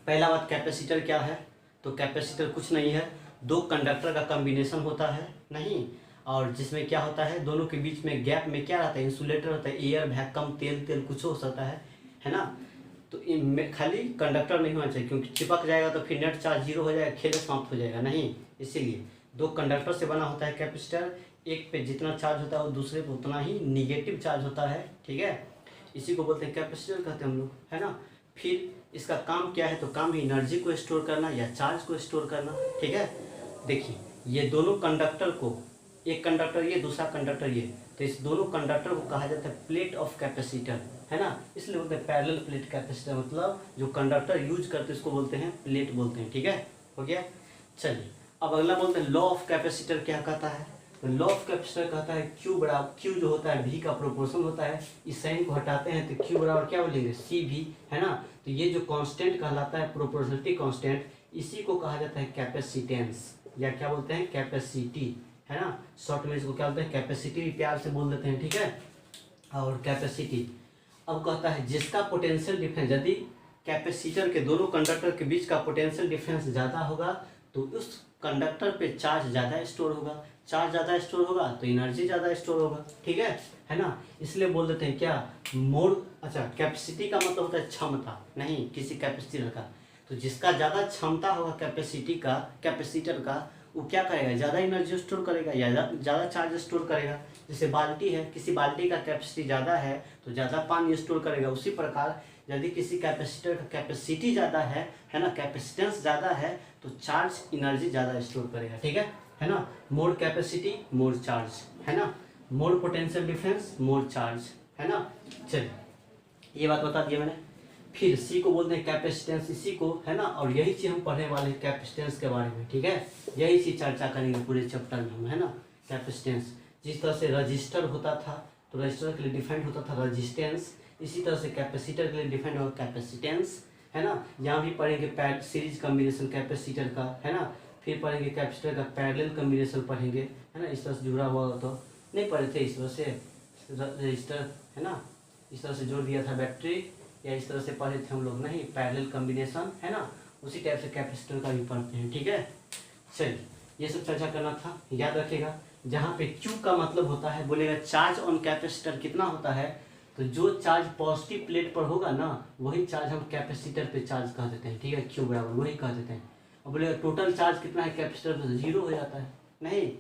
पहला बात कैपेसिटर क्या है, तो कैपेसिटर कुछ नहीं है, 2 कंडक्टर का कॉम्बिनेशन होता है नहीं, और जिसमें क्या होता है दोनों के बीच में गैप में क्या रहता है, इंसुलेटर होता है, एयर, वैक्यूम, तेल कुछ हो सकता है ना। तो इनमें खाली कंडक्टर नहीं होना चाहिए, क्योंकि चिपक जाएगा तो फिर नेट चार्ज 0 हो जाएगा, खेल समाप्त हो जाएगा नहीं, इसीलिए 2 कंडक्टर से बना होता है कैपेसिटर, एक पे जितना चार्ज होता है वो दूसरे पे उतना ही निगेटिव चार्ज होता है, ठीक है। इसी को बोलते हैं कैपेसिटर कहते हैं हम लोग, है ना। फिर इसका काम क्या है, तो काम ही एनर्जी को स्टोर करना या चार्ज को स्टोर करना, ठीक है। देखिए ये दोनों कंडक्टर को, एक कंडक्टर ये दूसरा कंडक्टर ये, तो इस दोनों कंडक्टर को कहा जाता है प्लेट ऑफ कैपेसिटर, है ना, इसलिए बोलते हैं पैरेलल प्लेट कैपेसिटर, मतलब जो कंडक्टर यूज करते हैं इसको बोलते हैं प्लेट बोलते हैं, ठीक है, हो गया। चलिए अब अगला बोलते हैं लॉ ऑफ कैपेसिटर क्या कहता है, तो लॉ ऑफ कैपेसिटर कहता है क्यू जो होता है V का प्रोपोर्शन होता है, इस साइन को हटाते हैं तो Q बराबर क्या बोलेंगे CV, है ना। तो ये जो कांस्टेंट कहलाता है प्रोपोर्शनलिटी कांस्टेंट, इसी को कहा जाता है कैपेसिटेंस, या क्या बोलते हैं कैपेसिटी, है ना। शॉर्ट में इसको क्या बोलते हैं कैपेसिटी, भी प्यार से बोल देते हैं, ठीक है। और कैपेसिटी अब कहता है जिसका पोटेंशियल डिफरेंस, यदि कैपेसिटर के दोनों कंडक्टर के बीच का पोटेंशियल डिफरेंस ज़्यादा होगा तो उस कंडक्टर पे चार्ज ज़्यादा स्टोर होगा, चार्ज ज़्यादा स्टोर होगा तो एनर्जी ज़्यादा स्टोर होगा, ठीक है ना। इसलिए बोल देते हैं क्या मोड, अच्छा कैपेसिटी का मतलब होता है क्षमता, नहीं किसी कैपेसिटर का, तो जिसका ज़्यादा क्षमता होगा कैपेसिटी का, कैपेसिटर का, वो क्या करेगा ज़्यादा एनर्जी स्टोर करेगा या ज़्यादा चार्ज स्टोर करेगा। जैसे बाल्टी है, किसी बाल्टी का कैपेसिटी ज़्यादा है तो ज़्यादा पानी स्टोर करेगा, उसी प्रकार यदि किसी कैपेसिटर का कैपेसिटी ज़्यादा है ना, कैपेसिटेंस ज़्यादा है तो चार्ज एनर्जी ज़्यादा स्टोर करेगा, ठीक है ना। मोर कैपेसिटी मोर चार्ज, है ना, मोर पोटेंशियल डिफरेंस मोर चार्ज, है ना। चलिए ये बात बता दिया मैंने। फिर सी को बोलते हैं कैपेसिटेंस, इसी को, है ना, और यही चीज़ हम पढ़ने वाले हैं कैपेसिटेंस के बारे में, ठीक है, यही चीज़ चर्चा करेंगे पूरे चैप्टर में हम, है ना। कैपेसिटेंस जिस तरह से रजिस्टर होता था तो रजिस्टर के लिए डिफाइंड होता था रजिस्टेंस, इसी तरह से कैपेसिटर के लिए डिफाइंड होगा कैपेसिटेंस, है ना। यहाँ भी पढ़ेंगे सीरीज कॉम्बिनेशन कैपेसिटर का, है ना। फिर पढ़ेंगे कैपेसिटर का पैरेलल कॉम्बिनेशन पढ़ेंगे, है ना, इस तरह से जुड़ा हुआ तो नहीं पढ़े थे, इस तरह से रजिस्टर, है ना, इस तरह से जोड़ दिया था बैटरी, या इस तरह से पढ़े थे हम लोग, नहीं पैरेलल कॉम्बिनेशन, है ना, उसी टाइप से कैपेसिटर का भी पढ़ते हैं, ठीक है। चलिए ये सब चर्चा करना था, याद रखिएगा। जहाँ पे Q का मतलब होता है, बोलेगा चार्ज ऑन कैपेसिटर कितना होता है, तो जो चार्ज पॉजिटिव प्लेट पर होगा ना वही चार्ज हम कैपेसिटर पे चार्ज कह देते हैं, ठीक है, Q बराबर वही कह देते हैं। और बोलेगा टोटल चार्ज कितना है कैपेसिटर पे, 0 हो जाता है, नहीं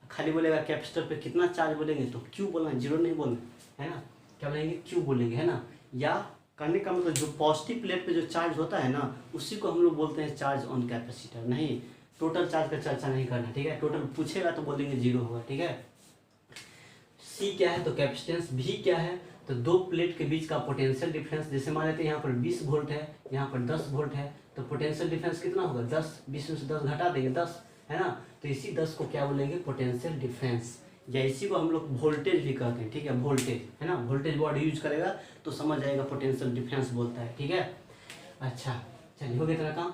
खाली बोलेगा कैपेसिटर पे कितना चार्ज बोलेंगे तो Q बोलना, 0 नहीं बोलना, है ना, क्या बोलेंगे Q बोलेंगे, है ना। या करने का मतलब जो पॉजिटिव प्लेट पे जो चार्ज होता है ना उसी को हम लोग बोलते हैं चार्ज ऑन कैपेसिटर, नहीं टोटल चार्ज का चर्चा नहीं करना, ठीक है। टोटल पूछेगा तो बोलेंगे 0 होगा, ठीक है। सी क्या है तो कैपेसिटेंस, भी क्या है तो दो प्लेट के बीच का पोटेंशियल डिफरेंस, जैसे मान लेते हैं यहाँ पर 20 वोल्ट है, यहाँ पर 10 वोल्ट है, तो पोटेंशियल डिफरेंस कितना होगा 10, 20 में से 10 घटा देंगे 10, है ना। तो इसी 10 को क्या बोलेंगे पोटेंशियल डिफरेंस, या इसी को हम लोग वोल्टेज भी कहते हैं, ठीक है, वोल्टेज, है ना। वोल्टेज वर्ड यूज करेगा तो समझ जाएगा पोटेंशियल डिफरेंस बोलता है, ठीक है। अच्छा चलिए हो गया तेरा काम,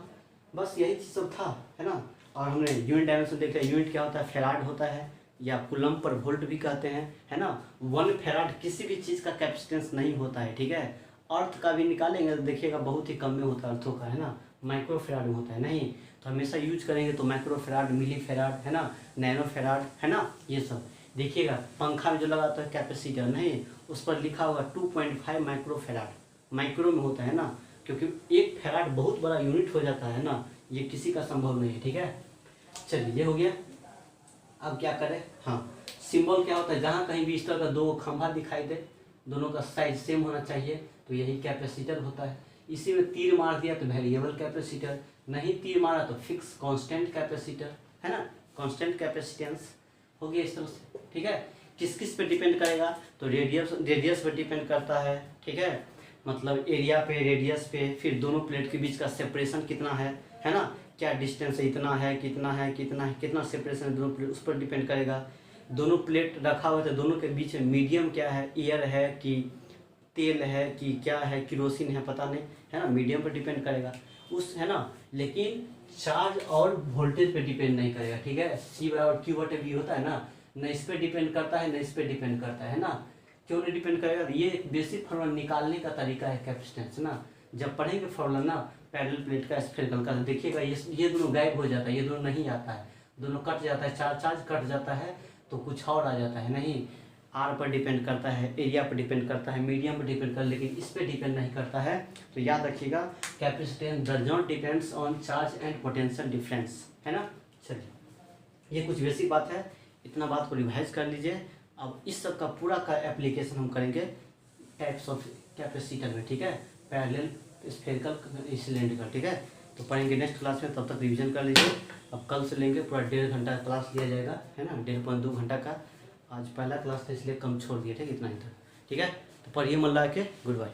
बस यही चीज़ सब था, है ना। और हमने यूनिट डायमेंशन देख लिया, यूनिट क्या होता है फैराड होता है, या कूलम पर वोल्ट भी कहते हैं, है ना। 1 फैराड किसी भी चीज़ का कैपेसिटेंस नहीं होता है, ठीक है। अर्थ का भी निकालेंगे तो देखिएगा बहुत ही कम में होता है अर्थों का, है ना, माइक्रो फैराड में होता है, नहीं तो हमेशा यूज करेंगे तो माइक्रो फैराड, मिली फैराड, है ना, नैनो फैराड, है ना, ये सब देखिएगा। पंखा में जो लगाता है कैपेसिटर, नहीं उस पर लिखा होगा 2.5 माइक्रो फैराड, माइक्रो में होता है ना, क्योंकि 1 फैराड बहुत बड़ा यूनिट हो जाता है ना, ये किसी का संभव नहीं है, ठीक है। चलिए ये हो गया। अब क्या करें, हाँ सिंबल क्या होता है, जहाँ कहीं भी इस तरह का दो खंभा दिखाई दे, दोनों का साइज सेम होना चाहिए, तो यही कैपेसिटर होता है। इसी में तीर मार दिया तो वेरिएबल कैपेसिटर, नहीं तीर मारा तो फिक्स कांस्टेंट कैपेसिटर, है ना, कांस्टेंट कैपेसिटेंस हो गया इस तरह से, ठीक है। किस किस पे डिपेंड करेगा, तो रेडियस पे डिपेंड करता है, ठीक है, मतलब एरिया पे, रेडियस पे, फिर दोनों प्लेट के बीच का सेपरेशन कितना है ना, क्या डिस्टेंस है, इतना है, कितना है, कितना है, कितना सेपरेशन है दोनों प्लेट, उस पर डिपेंड करेगा। दोनों प्लेट रखा हुआ है तो दोनों के बीच में मीडियम क्या है, एयर है कि तेल है कि क्या है, किरोसिन है, पता नहीं, है ना, मीडियम पर डिपेंड करेगा उस, है ना। लेकिन चार्ज और वोल्टेज पे डिपेंड नहीं करेगा, ठीक है। C बराबर Q बटे V होता है ना, न इस पे डिपेंड करता है न इस पे डिपेंड करता है ना। क्यों नहीं डिपेंड करेगा, ये एक बेसिक फॉर्मूला निकालने का तरीका है कैपेसिटेंस ना। जब पढ़ेंगे फॉर्मूला ना पैरेलल प्लेट का, स्फेरिकल का, देखिएगा ये दोनों गायब हो जाता है, ये दोनों नहीं आता है, दोनों कट जाता है, चार्ज कट जाता है तो कुछ और आ जाता है, नहीं आर पर डिपेंड करता है, एरिया पर डिपेंड करता है, मीडियम पर डिपेंड करता है, लेकिन इस पर डिपेंड नहीं करता है। तो याद रखिएगा capacitance does not depends on charge and potential difference, है ना। चलिए ये कुछ बेसिक बात है, इतना बात को रिवाइज कर लीजिए। अब इस सब का पूरा का एप्लीकेशन हम करेंगे टाइप्स ऑफ कैपेसिटर में, ठीक है, पैरेलल, स्फेरिकल, सिलेंड्रिकल, ठीक है। तो पढ़ेंगे नेक्स्ट क्लास में, तब तक रिवीजन कर लीजिए। अब कल से लेंगे पूरा 1.5 घंटा क्लास लिया जाएगा, है ना, 1.5-2 घंटा का। आज पहला क्लास था इसलिए कम छोड़ दिया, ठीक है, इतना ही था, ठीक है। तो पढ़िए मन लगा के, गुड बाय।